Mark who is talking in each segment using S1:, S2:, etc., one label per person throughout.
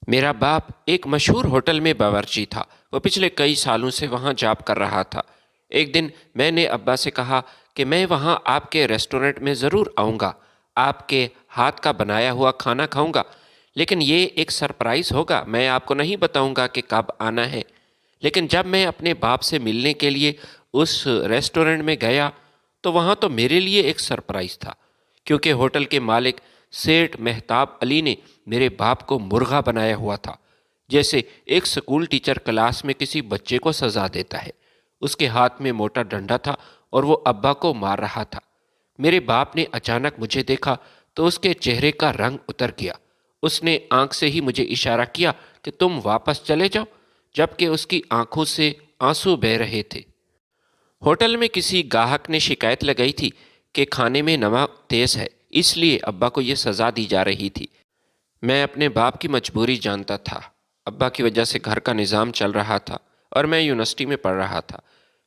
S1: میرا باپ ایک مشہور ہوٹل میں باورچی تھا۔ وہ پچھلے کئی سالوں سے وہاں جاب کر رہا تھا۔ ایک دن میں نے ابا سے کہا کہ میں وہاں آپ کے ریسٹورنٹ میں ضرور آؤں گا، آپ کے ہاتھ کا بنایا ہوا کھانا کھاؤں گا، لیکن یہ ایک سرپرائز ہوگا، میں آپ کو نہیں بتاؤں گا کہ کب آنا ہے۔ لیکن جب میں اپنے باپ سے ملنے کے لیے اس ریسٹورنٹ میں گیا تو وہاں تو میرے لیے ایک سرپرائز تھا، کیونکہ ہوٹل کے مالک سیٹھ مہتاب علی نے میرے باپ کو مرغا بنایا ہوا تھا، جیسے ایک سکول ٹیچر کلاس میں کسی بچے کو سزا دیتا ہے۔ اس کے ہاتھ میں موٹا ڈنڈا تھا اور وہ ابا کو مار رہا تھا۔ میرے باپ نے اچانک مجھے دیکھا تو اس کے چہرے کا رنگ اتر گیا۔ اس نے آنکھ سے ہی مجھے اشارہ کیا کہ تم واپس چلے جاؤ، جبکہ اس کی آنکھوں سے آنسو بہہ رہے تھے۔ ہوٹل میں کسی گاہک نے شکایت لگائی تھی کہ کھانے میں نمک تیز ہے، اس لیے ابا کو یہ سزا دی جا رہی تھی۔ میں اپنے باپ کی مجبوری جانتا تھا۔ ابا کی وجہ سے گھر کا نظام چل رہا تھا اور میں یونیورسٹی میں پڑھ رہا تھا۔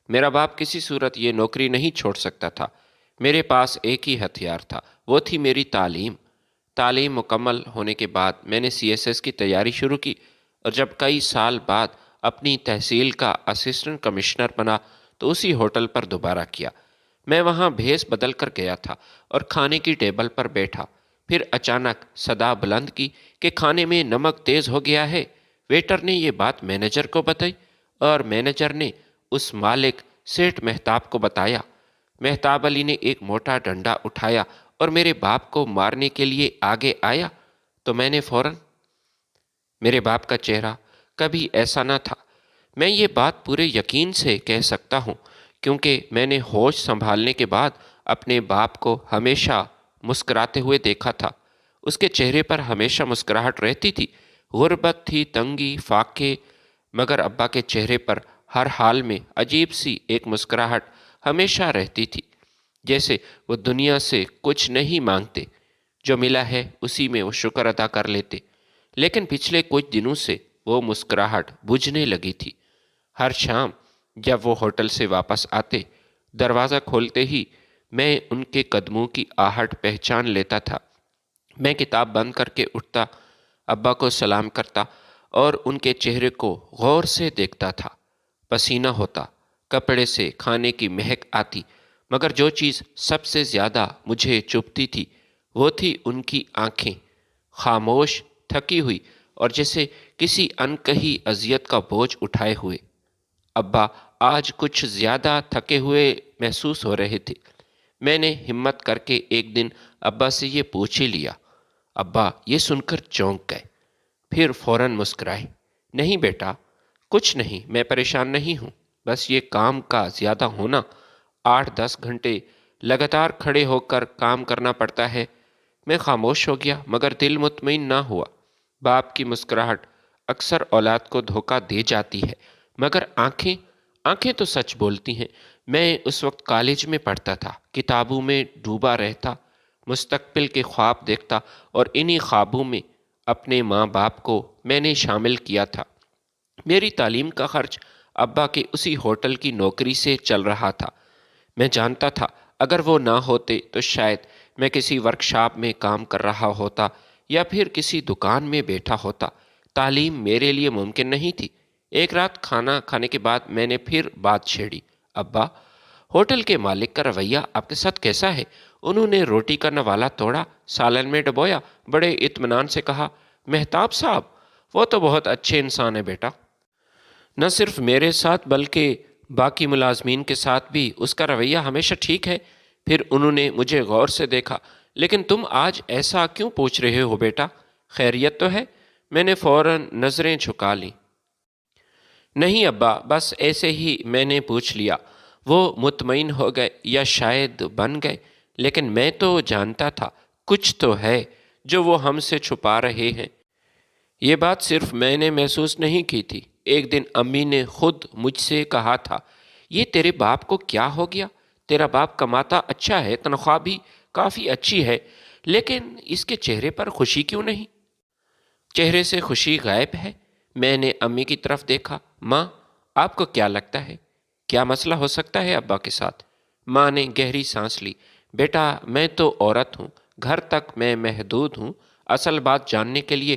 S1: میرا باپ کسی صورت یہ نوکری نہیں چھوڑ سکتا تھا۔ میرے پاس ایک ہی ہتھیار تھا، وہ تھی میری تعلیم۔ تعلیم مکمل ہونے کے بعد میں نے CSS کی تیاری شروع کی، اور جب کئی سال بعد اپنی تحصیل کا اسسٹنٹ کمشنر بنا تو اسی ہوٹل پر دوبارہ کیا۔ میں وہاں بھیس بدل کر گیا تھا اور کھانے کی ٹیبل پر بیٹھا۔ پھر اچانک صدا بلند کی کہ کھانے میں نمک تیز ہو گیا ہے۔ ویٹر نے یہ بات مینیجر کو بتائی اور مینیجر نے اس مالک سیٹھ مہتاب کو بتایا۔ مہتاب علی نے ایک موٹا ڈنڈا اٹھایا اور میرے باپ کو مارنے کے لیے آگے آیا تو میں نے فوراً میرے باپ کا چہرہ کبھی ایسا نہ تھا۔ میں یہ بات پورے یقین سے کہہ سکتا ہوں کیونکہ میں نے ہوش سنبھالنے کے بعد اپنے باپ کو ہمیشہ مسکراتے ہوئے دیکھا تھا۔ اس کے چہرے پر ہمیشہ مسکراہٹ رہتی تھی۔ غربت تھی، تنگی، فاقے، مگر ابا کے چہرے پر ہر حال میں عجیب سی ایک مسکراہٹ ہمیشہ رہتی تھی، جیسے وہ دنیا سے کچھ نہیں مانگتے، جو ملا ہے اسی میں وہ شکر ادا کر لیتے۔ لیکن پچھلے کچھ دنوں سے وہ مسکراہٹ بجھنے لگی تھی۔ ہر شام جب وہ ہوٹل سے واپس آتے، دروازہ کھولتے ہی میں ان کے قدموں کی آہٹ پہچان لیتا تھا۔ میں کتاب بند کر کے اٹھتا، ابا کو سلام کرتا اور ان کے چہرے کو غور سے دیکھتا تھا۔ پسینہ ہوتا، کپڑے سے کھانے کی مہک آتی، مگر جو چیز سب سے زیادہ مجھے چبھتی تھی وہ تھی ان کی آنکھیں، خاموش، تھکی ہوئی اور جیسے کسی انکہی اذیت کا بوجھ اٹھائے ہوئے۔ ابا آج کچھ زیادہ تھکے ہوئے محسوس ہو رہے تھے۔ میں نے ہمت کر کے ایک دن ابا سے یہ پوچھ ہی لیا۔ ابا یہ سن کر چونک گئے، پھر فوراً مسکرائے۔ نہیں بیٹا، کچھ نہیں، میں پریشان نہیں ہوں، بس یہ کام کا زیادہ ہونا، 8-10 گھنٹے لگاتار کھڑے ہو کر کام کرنا پڑتا ہے۔ میں خاموش ہو گیا مگر دل مطمئن نہ ہوا۔ باپ کی مسکراہٹ اکثر اولاد کو دھوکہ دے جاتی ہے، مگر آنکھیں تو سچ بولتی ہیں۔ میں اس وقت کالج میں پڑھتا تھا، کتابوں میں ڈوبا رہتا، مستقبل کے خواب دیکھتا، اور انہی خوابوں میں اپنے ماں باپ کو میں نے شامل کیا تھا۔ میری تعلیم کا خرچ ابا کے اسی ہوٹل کی نوکری سے چل رہا تھا۔ میں جانتا تھا اگر وہ نہ ہوتے تو شاید میں کسی ورکشاپ میں کام کر رہا ہوتا یا پھر کسی دکان میں بیٹھا ہوتا۔ تعلیم میرے لیے ممکن نہیں تھی۔ ایک رات کھانا کھانے کے بعد میں نے پھر بات چھیڑی۔ ابا، ہوٹل کے مالک کا رویہ آپ کے ساتھ کیسا ہے؟ انہوں نے روٹی کا نوالا توڑا، سالن میں ڈبویا، بڑے اطمینان سے کہا۔ مہتاب صاحب، وہ تو بہت اچھے انسان ہیں بیٹا۔ نہ صرف میرے ساتھ بلکہ باقی ملازمین کے ساتھ بھی اس کا رویہ ہمیشہ ٹھیک ہے۔ پھر انہوں نے مجھے غور سے دیکھا۔ لیکن تم آج ایسا کیوں پوچھ رہے ہو بیٹا؟ خیریت تو ہے؟ میں نے فوراً نظریں جھکا لیں۔ نہیں ابا، بس ایسے ہی میں نے پوچھ لیا۔ وہ مطمئن ہو گئے یا شاید بن گئے، لیکن میں تو جانتا تھا کچھ تو ہے جو وہ ہم سے چھپا رہے ہیں۔ یہ بات صرف میں نے محسوس نہیں کی تھی۔ ایک دن امی نے خود مجھ سے کہا تھا، یہ تیرے باپ کو کیا ہو گیا؟ تیرا باپ کماتا اچھا ہے، تنخواہ بھی کافی اچھی ہے، لیکن اس کے چہرے پر خوشی کیوں نہیں؟ چہرے سے خوشی غائب ہے۔ میں نے امی کی طرف دیکھا۔ ماں، آپ کو کیا لگتا ہے؟ کیا مسئلہ ہو سکتا ہے ابا کے ساتھ؟ ماں نے گہری سانس لی۔ بیٹا، میں تو عورت ہوں، گھر تک میں محدود ہوں، اصل بات جاننے کے لیے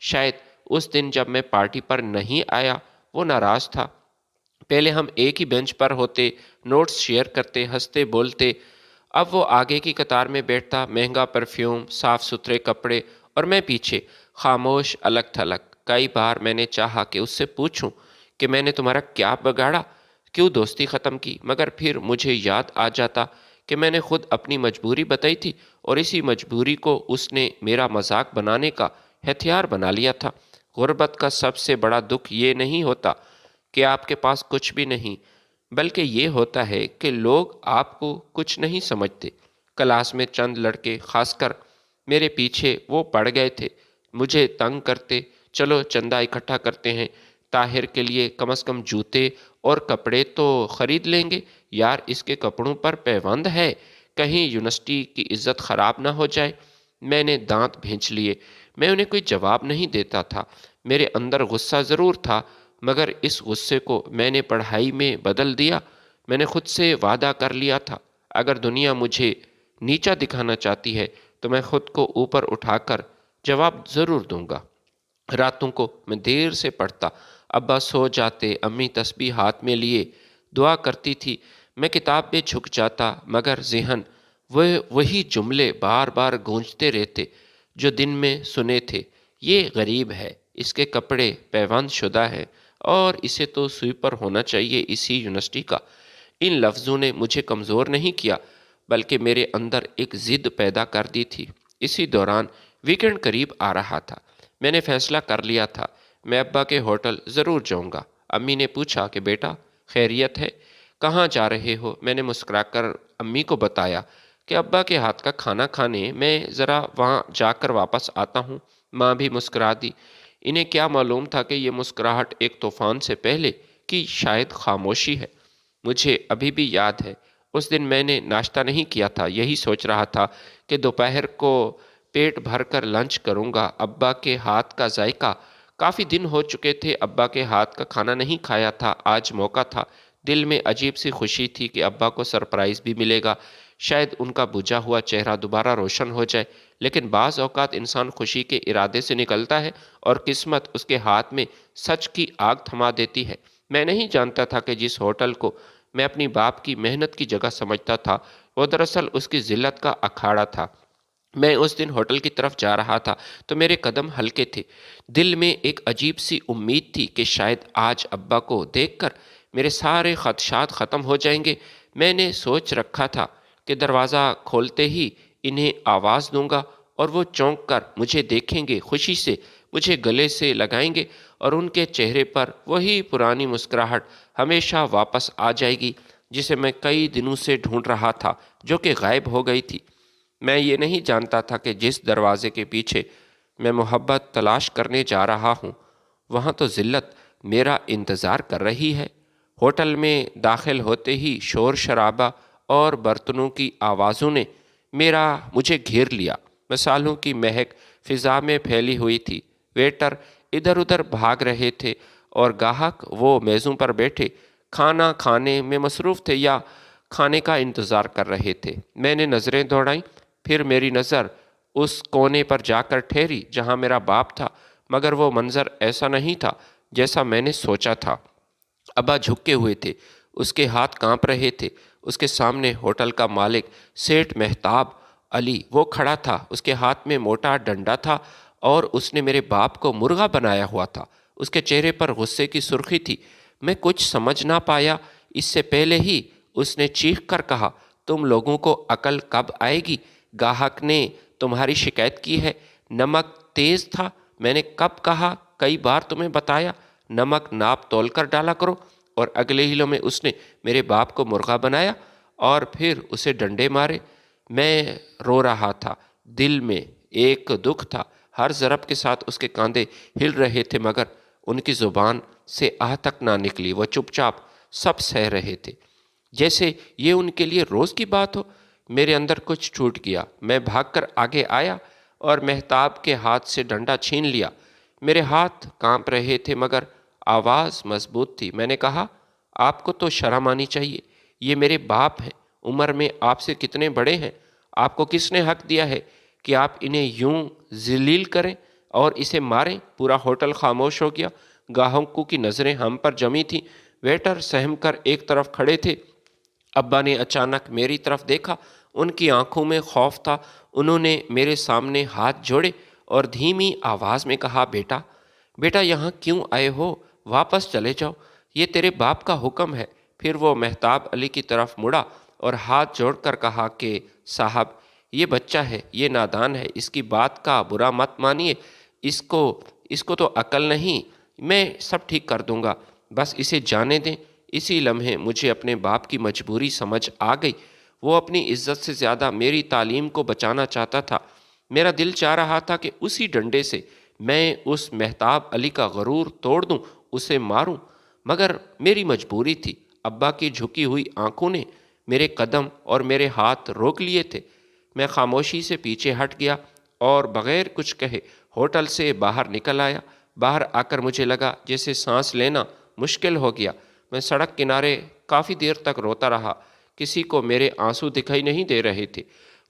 S1: شاید اس دن جب میں پارٹی پر نہیں آیا وہ ناراض تھا۔ پہلے ہم ایک ہی بینچ پر ہوتے، نوٹس شیئر کرتے، ہنستے بولتے۔ اب وہ آگے کی قطار میں بیٹھتا، مہنگا پرفیوم، صاف ستھرے کپڑے، اور میں پیچھے خاموش، الگ تھلگ۔ کئی بار میں نے چاہا کہ اس سے پوچھوں کہ میں نے تمہارا کیا بگاڑا، کیوں دوستی ختم کی، مگر پھر مجھے یاد آ جاتا کہ میں نے خود اپنی مجبوری بتائی تھی، اور اسی مجبوری کو اس نے میرا مذاق بنانے کا ہتھیار بنا لیا تھا۔ غربت کا سب سے بڑا دکھ یہ نہیں ہوتا کہ آپ کے پاس کچھ بھی نہیں، بلکہ یہ ہوتا ہے کہ لوگ آپ کو کچھ نہیں سمجھتے۔ کلاس میں چند لڑکے، خاص کر میرے پیچھے، وہ پڑ گئے تھے، مجھے تنگ کرتے۔ چلو چندہ اکٹھا کرتے ہیں، طاہر کے لیے کم از کم جوتے اور کپڑے تو خرید لیں گے۔ یار اس کے کپڑوں پر پیوند ہے، کہیں یونیورسٹی کی عزت خراب نہ ہو جائے۔ میں نے دانت بھینچ لیے۔ میں انہیں کوئی جواب نہیں دیتا تھا۔ میرے اندر غصہ ضرور تھا، مگر اس غصے کو میں نے پڑھائی میں بدل دیا۔ میں نے خود سے وعدہ کر لیا تھا، اگر دنیا مجھے نیچا دکھانا چاہتی ہے تو میں خود کو اوپر اٹھا کر جواب ضرور دوں گا۔ راتوں کو میں دیر سے پڑھتا، ابا سو جاتے، امی تسبیح ہاتھ میں لیے دعا کرتی تھی، میں کتاب میں جھک جاتا، مگر ذہن وہی جملے بار بار گونجتے رہتے جو دن میں سنے تھے۔ یہ غریب ہے، اس کے کپڑے پیوند شدہ ہیں، اور اسے تو سویپر ہونا چاہیے اسی یونیورسٹی کا۔ ان لفظوں نے مجھے کمزور نہیں کیا، بلکہ میرے اندر ایک ضد پیدا کر دی تھی۔ اسی دوران ویکنڈ قریب آ رہا تھا۔ میں نے فیصلہ کر لیا تھا، میں ابا کے ہوٹل ضرور جاؤں گا۔ امی نے پوچھا کہ بیٹا خیریت ہے، کہاں جا رہے ہو؟ میں نے مسکرا کر امی کو بتایا کہ ابا کے ہاتھ کا کھانا کھانے، میں ذرا وہاں جا کر واپس آتا ہوں۔ ماں بھی مسکرا دی۔ انہیں کیا معلوم تھا کہ یہ مسکراہٹ ایک طوفان سے پہلے کی شاید خاموشی ہے۔ مجھے ابھی بھی یاد ہے، اس دن میں نے ناشتہ نہیں کیا تھا، یہی سوچ رہا تھا کہ دوپہر کو پیٹ بھر کر لنچ کروں گا۔ ابا کے ہاتھ کا ذائقہ، کافی دن ہو چکے تھے ابا کے ہاتھ کا کھانا نہیں کھایا تھا، آج موقع تھا۔ دل میں عجیب سی خوشی تھی کہ ابا کو سرپرائز بھی ملے گا، شاید ان کا بجھا ہوا چہرہ دوبارہ روشن ہو جائے۔ لیکن بعض اوقات انسان خوشی کے ارادے سے نکلتا ہے اور قسمت اس کے ہاتھ میں سچ کی آگ تھما دیتی ہے۔ میں نہیں جانتا تھا کہ جس ہوٹل کو میں اپنی باپ کی محنت کی جگہ سمجھتا تھا، وہ دراصل اس کی ذلت کا اکھاڑا تھا۔ میں اس دن ہوٹل کی طرف جا رہا تھا تو میرے قدم ہلکے تھے۔ دل میں ایک عجیب سی امید تھی کہ شاید آج ابا کو دیکھ کر میرے سارے خدشات ختم ہو جائیں گے۔ میں نے سوچ رکھا تھا کہ دروازہ کھولتے ہی انہیں آواز دوں گا اور وہ چونک کر مجھے دیکھیں گے، خوشی سے مجھے گلے سے لگائیں گے، اور ان کے چہرے پر وہی پرانی مسکراہٹ ہمیشہ واپس آ جائے گی جسے میں کئی دنوں سے ڈھونڈ رہا تھا، جو کہ غائب ہو گئی تھی۔ میں یہ نہیں جانتا تھا کہ جس دروازے کے پیچھے میں محبت تلاش کرنے جا رہا ہوں، وہاں تو ذلت میرا انتظار کر رہی ہے۔ ہوٹل میں داخل ہوتے ہی شور شرابہ اور برتنوں کی آوازوں نے مجھے گھیر لیا۔ مصالحوں کی مہک فضا میں پھیلی ہوئی تھی۔ ویٹر ادھر ادھر بھاگ رہے تھے اور گاہک وہ میزوں پر بیٹھے کھانا کھانے میں مصروف تھے یا کھانے کا انتظار کر رہے تھے۔ میں نے نظریں دوڑائیں، پھر میری نظر اس کونے پر جا کر ٹھہری جہاں میرا باپ تھا، مگر وہ منظر ایسا نہیں تھا جیسا میں نے سوچا تھا۔ ابا جھکے ہوئے تھے، اس کے ہاتھ کانپ رہے تھے۔ اس کے سامنے ہوٹل کا مالک سیٹھ مہتاب علی وہ کھڑا تھا، اس کے ہاتھ میں موٹا ڈنڈا تھا اور اس نے میرے باپ کو مرغا بنایا ہوا تھا۔ اس کے چہرے پر غصے کی سرخی تھی۔ میں کچھ سمجھ نہ پایا۔ اس سے پہلے ہی اس نے چیخ کر کہا، تم لوگوں کو عقل کب آئے گی؟ گاہک نے تمہاری شکایت کی ہے، نمک تیز تھا۔ میں نے کب کہا، کئی بار تمہیں بتایا، نمک ناپ تول کر ڈالا کرو۔ اور اگلے ہی لمحے اس نے میرے باپ کو مرغا بنایا اور پھر اسے ڈنڈے مارے۔ میں رو رہا تھا، دل میں ایک دکھ تھا، ہر ضرب کے ساتھ اس کے کاندھے ہل رہے تھے، مگر ان کی زبان سے آہ تک نہ نکلی۔ وہ چپ چاپ سب سہ رہے تھے، جیسے یہ ان کے لیے روز کی بات ہو۔ میرے اندر کچھ ٹوٹ گیا۔ میں بھاگ کر آگے آیا اور مہتاب کے ہاتھ سے ڈنڈا چھین لیا۔ میرے ہاتھ کانپ رہے تھے مگر آواز مضبوط تھی۔ میں نے کہا، آپ کو تو شرم آنی چاہیے، یہ میرے باپ ہیں، عمر میں آپ سے کتنے بڑے ہیں، آپ کو کس نے حق دیا ہے کہ آپ انہیں یوں ذلیل کریں؟ اور اسے ماریں۔ پورا ہوٹل خاموش ہو گیا۔ گاہکوں کی نظریں ہم پر جمی تھیں۔ ویٹر سہم کر ایک طرف کھڑے تھے۔ ابا نے اچانک میری طرف دیکھا۔ ان کی آنکھوں میں خوف تھا۔ انہوں نے میرے سامنے ہاتھ جوڑے اور دھیمی آواز میں کہا، بیٹا بیٹا یہاں کیوں آئے ہو؟ واپس چلے جاؤ، یہ تیرے باپ کا حکم ہے۔ پھر وہ مہتاب علی کی طرف مڑا اور ہاتھ جوڑ کر کہا کہ صاحب، یہ بچہ ہے، یہ نادان ہے، اس کی بات کا برا مت مانیے، اس کو تو عقل نہیں، میں سب ٹھیک کر دوں گا، بس اسے جانے دیں۔ اسی لمحے مجھے اپنے باپ کی مجبوری سمجھ آ گئی۔ وہ اپنی عزت سے زیادہ میری تعلیم کو بچانا چاہتا تھا۔ میرا دل چاہ رہا تھا کہ اسی ڈنڈے سے میں اس مہتاب علی کا غرور توڑ دوں، اسے ماروں، مگر میری مجبوری تھی۔ ابا کی جھکی ہوئی آنکھوں نے میرے قدم اور میرے ہاتھ روک لیے تھے۔ میں خاموشی سے پیچھے ہٹ گیا اور بغیر کچھ کہے ہوٹل سے باہر نکل آیا۔ باہر آ کر مجھے لگا جیسے سانس لینا مشکل ہو گیا۔ میں سڑک کنارے کافی دیر تک روتا رہا۔ کسی کو میرے آنسو دکھائی نہیں دے رہے تھے۔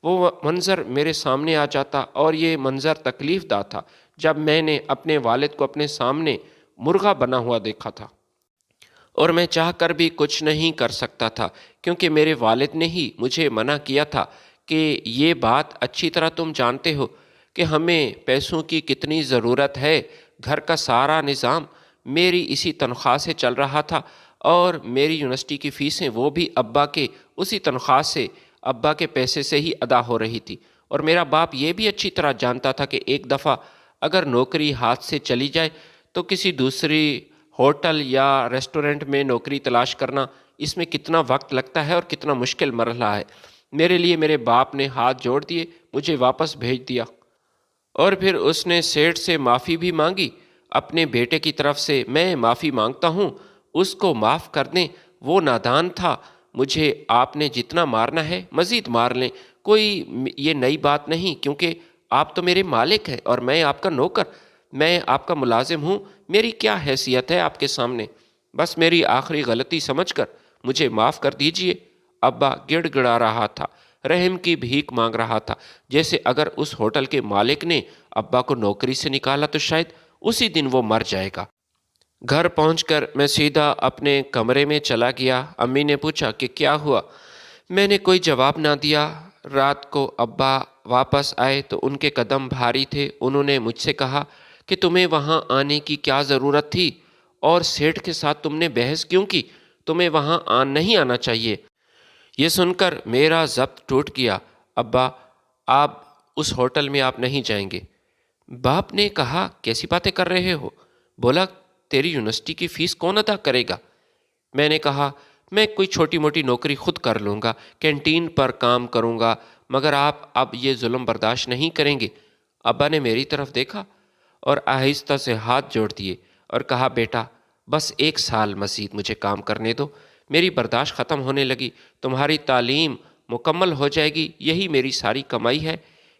S1: وہ منظر میرے سامنے آ جاتا اور یہ منظر تکلیف دہ تھا جب میں نے اپنے والد کو اپنے سامنے مرغا بنا ہوا دیکھا تھا، اور میں چاہ کر بھی کچھ نہیں کر سکتا تھا، کیونکہ میرے والد نے ہی مجھے منع کیا تھا کہ یہ بات اچھی طرح تم جانتے ہو کہ ہمیں پیسوں کی کتنی ضرورت ہے۔ گھر کا سارا نظام میری اسی تنخواہ سے چل رہا تھا، اور میری یونیورسٹی کی فیسیں وہ بھی ابا کے اسی تنخواہ سے، ابا کے پیسے سے ہی ادا ہو رہی تھی۔ اور میرا باپ یہ بھی اچھی طرح جانتا تھا کہ ایک دفعہ اگر نوکری ہاتھ سے چلی جائے تو کسی دوسری ہوٹل یا ریسٹورنٹ میں نوکری تلاش کرنا، اس میں کتنا وقت لگتا ہے اور کتنا مشکل مرحلہ ہے۔ میرے لیے میرے باپ نے ہاتھ جوڑ دیے، مجھے واپس بھیج دیا، اور پھر اس نے سیٹھ سے معافی بھی مانگی۔ اپنے بیٹے کی طرف سے میں معافی مانگتا ہوں، اس کو معاف کر دیں، وہ نادان تھا۔ مجھے آپ نے جتنا مارنا ہے مزید مار لیں، کوئی یہ نئی بات نہیں، کیونکہ آپ تو میرے مالک ہیں اور میں آپ کا نوکر، میں آپ کا ملازم ہوں، میری کیا حیثیت ہے آپ کے سامنے؟ بس میری آخری غلطی سمجھ کر مجھے معاف کر دیجئے۔ ابا گڑ گڑا رہا تھا، رحم کی بھیک مانگ رہا تھا، جیسے اگر اس ہوٹل کے مالک نے ابا کو نوکری سے نکالا تو شاید اسی دن وہ مر جائے گا۔ گھر پہنچ کر میں سیدھا اپنے کمرے میں چلا گیا۔ امی نے پوچھا کہ کیا ہوا؟ میں نے کوئی جواب نہ دیا۔ رات کو ابا واپس آئے تو ان کے قدم بھاری تھے۔ انہوں نے مجھ سے کہا کہ تمہیں وہاں آنے کی کیا ضرورت تھی، اور سیٹھ کے ساتھ تم نے بحث کیوں کی؟ تمہیں وہاں نہیں آنا چاہیے۔ یہ سن کر میرا ضبط ٹوٹ گیا۔ ابا، آپ اس ہوٹل میں آپ نہیں جائیں گے۔ باپ نے کہا، کیسی باتیں کر رہے ہو؟ بولا، تیری یونیورسٹی کی فیس کون ادا کرے گا؟ میں نے کہا، میں کوئی چھوٹی موٹی نوکری خود کر لوں گا، کینٹین پر کام کروں گا، مگر آپ اب یہ ظلم برداشت نہیں کریں گے۔ ابا نے میری طرف دیکھا اور آہستہ سے ہاتھ جوڑ دیے اور کہا، بیٹا بس 1 سال مزید مجھے کام کرنے دو، میری برداشت ختم ہونے لگی، تمہاری تعلیم مکمل ہو جائے گی، یہی میری ساری کمائی ہے،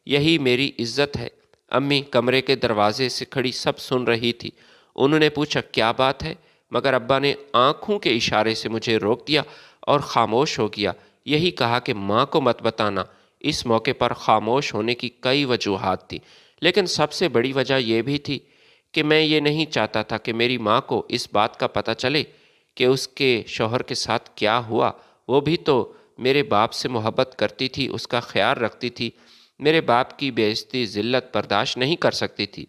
S1: یہی میری عزت ہے۔ امی کمرے کے دروازے سے کھڑی سب سن رہی تھی۔ انہوں نے پوچھا، کیا بات ہے؟ مگر ابا نے آنکھوں کے اشارے سے مجھے روک دیا اور خاموش ہو گیا۔ یہی کہا کہ ماں کو مت بتانا۔ اس موقع پر خاموش ہونے کی کئی وجوہات تھی، لیکن سب سے بڑی وجہ یہ بھی تھی کہ میں یہ نہیں چاہتا تھا کہ میری ماں کو اس بات کا پتہ چلے کہ اس کے شوہر کے ساتھ کیا ہوا۔ وہ بھی تو میرے باپ سے محبت کرتی تھی، اس کا خیال رکھتی تھی، میرے باپ کی بے عزتی ذلت برداشت نہیں کر سکتی تھی،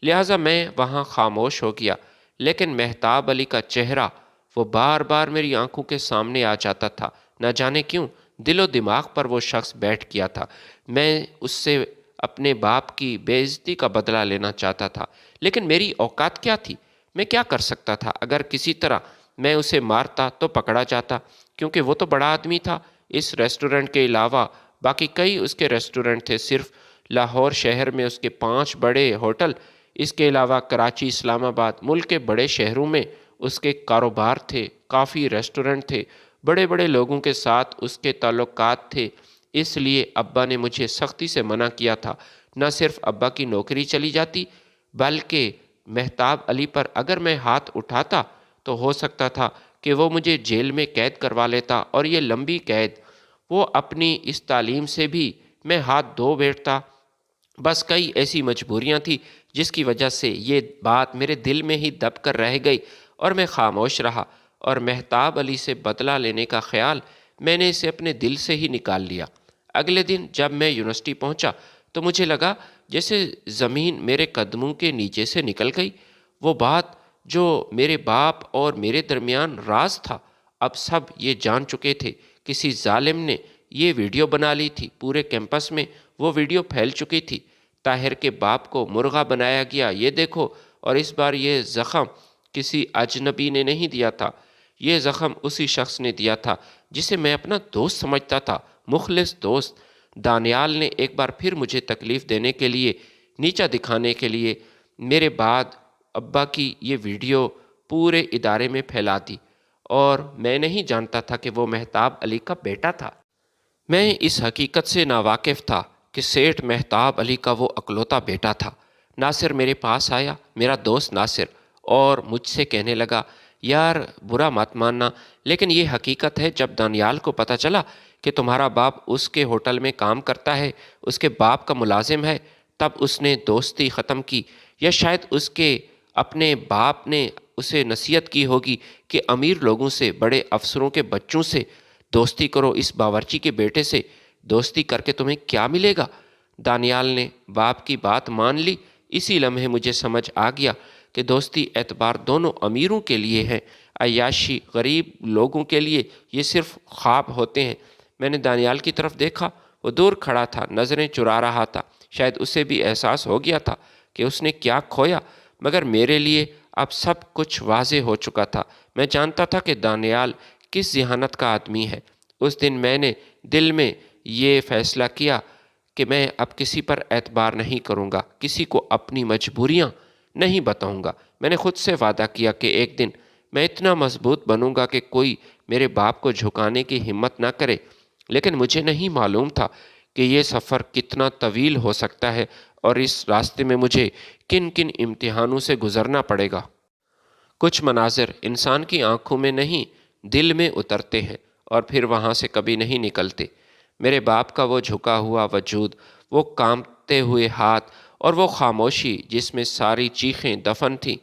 S1: لہٰذا میں وہاں خاموش ہو گیا۔ لیکن مہتاب علی کا چہرہ وہ بار بار میری آنکھوں کے سامنے آ جاتا تھا، نہ جانے کیوں دل و دماغ پر وہ شخص بیٹھ گیا تھا۔ میں اس سے اپنے باپ کی بے عزتی کا بدلہ لینا چاہتا تھا، لیکن میری اوقات کیا تھی؟ میں کیا کر سکتا تھا؟ اگر کسی طرح میں اسے مارتا تو پکڑا جاتا، کیونکہ وہ تو بڑا آدمی تھا۔ اس ریسٹورنٹ کے علاوہ باقی کئی اس کے ریسٹورنٹ تھے، صرف لاہور شہر میں اس کے 5 بڑے ہوٹل، اس کے علاوہ کراچی، اسلام آباد، ملک کے بڑے شہروں میں اس کے کاروبار تھے، کافی ریسٹورنٹ تھے، بڑے بڑے لوگوں کے ساتھ اس کے تعلقات تھے۔ اس لیے ابا نے مجھے سختی سے منع کیا تھا۔ نہ صرف ابا کی نوکری چلی جاتی، بلکہ مہتاب علی پر اگر میں ہاتھ اٹھاتا تو ہو سکتا تھا کہ وہ مجھے جیل میں قید کروا لیتا، اور یہ لمبی قید۔ وہ اپنی اس تعلیم سے بھی میں ہاتھ دھو بیٹھتا۔ بس کئی ایسی مجبوریاں تھیں جس کی وجہ سے یہ بات میرے دل میں ہی دب کر رہ گئی اور میں خاموش رہا، اور مہتاب علی سے بدلہ لینے کا خیال میں نے اسے اپنے دل سے ہی نکال لیا۔ اگلے دن جب میں یونیورسٹی پہنچا تو مجھے لگا جیسے زمین میرے قدموں کے نیچے سے نکل گئی۔ وہ بات جو میرے باپ اور میرے درمیان راز تھا، اب سب یہ جان چکے تھے۔ کسی ظالم نے یہ ویڈیو بنا لی تھی، پورے کیمپس میں وہ ویڈیو پھیل چکی تھی۔ طاہر کے باپ کو مرغا بنایا گیا، یہ دیکھو، اور اس بار یہ زخم کسی اجنبی نے نہیں دیا تھا، یہ زخم اسی شخص نے دیا تھا جسے میں اپنا دوست سمجھتا تھا، مخلص دوست۔ دانیال نے ایک بار پھر مجھے تکلیف دینے کے لیے، نیچا دکھانے کے لیے میرے بعد ابا کی یہ ویڈیو پورے ادارے میں پھیلا دی، اور میں نہیں جانتا تھا کہ وہ مہتاب علی کا بیٹا تھا۔ میں اس حقیقت سے ناواقف تھا کہ سیٹھ مہتاب علی کا وہ اکلوتا بیٹا تھا۔ ناصر میرے پاس آیا، میرا دوست ناصر، اور مجھ سے کہنے لگا، یار برا مت ماننا، لیکن یہ حقیقت ہے، جب دانیال کو پتہ چلا کہ تمہارا باپ اس کے ہوٹل میں کام کرتا ہے، اس کے باپ کا ملازم ہے، تب اس نے دوستی ختم کی، یا شاید اس کے اپنے باپ نے اسے نصیحت کی ہوگی کہ امیر لوگوں سے، بڑے افسروں کے بچوں سے دوستی کرو، اس باورچی کے بیٹے سے دوستی کر کے تمہیں کیا ملے گا؟ دانیال نے باپ کی بات مان لی۔ اسی لمحے مجھے سمجھ آ گیا کہ دوستی اعتبار دونوں امیروں کے لیے ہے، عیاشی غریب لوگوں کے لیے یہ صرف خواب ہوتے ہیں۔ میں نے دانیال کی طرف دیکھا، وہ دور کھڑا تھا، نظریں چرا رہا تھا۔ شاید اسے بھی احساس ہو گیا تھا کہ اس نے کیا کھویا، مگر میرے لیے اب سب کچھ واضح ہو چکا تھا۔ میں جانتا تھا کہ دانیال کس ذہانت کا آدمی ہے۔ اس دن میں نے دل میں یہ فیصلہ کیا کہ میں اب کسی پر اعتبار نہیں کروں گا، کسی کو اپنی مجبوریاں نہیں بتاؤں گا۔ میں نے خود سے وعدہ کیا کہ ایک دن میں اتنا مضبوط بنوں گا کہ کوئی میرے باپ کو جھکانے کی ہمت نہ کرے۔ لیکن مجھے نہیں معلوم تھا کہ یہ سفر کتنا طویل ہو سکتا ہے، اور اس راستے میں مجھے کن کن امتحانوں سے گزرنا پڑے گا۔ کچھ مناظر انسان کی آنکھوں میں نہیں، دل میں اترتے ہیں اور پھر وہاں سے کبھی نہیں نکلتے۔ میرے باپ کا وہ جھکا ہوا وجود، وہ کانپتے ہوئے ہاتھ، اور وہ خاموشی جس میں ساری چیخیں دفن تھیں،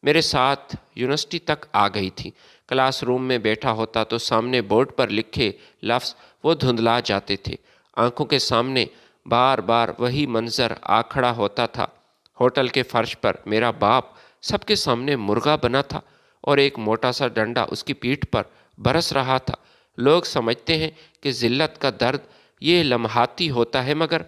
S1: میرے ساتھ یونیورسٹی تک آ گئی تھی۔ کلاس روم میں بیٹھا ہوتا تو سامنے بورڈ پر لکھے لفظ وہ دھندلا جاتے تھے۔ آنکھوں کے سامنے بار بار وہی منظر آ کھڑا ہوتا تھا۔ ہوٹل کے فرش پر میرا باپ سب کے سامنے مرغا بنا تھا، اور ایک موٹا سا ڈنڈا اس کی پیٹھ پر برس رہا تھا۔ لوگ سمجھتے ہیں کہ ذلت کا درد یہ لمحاتی ہوتا ہے، مگر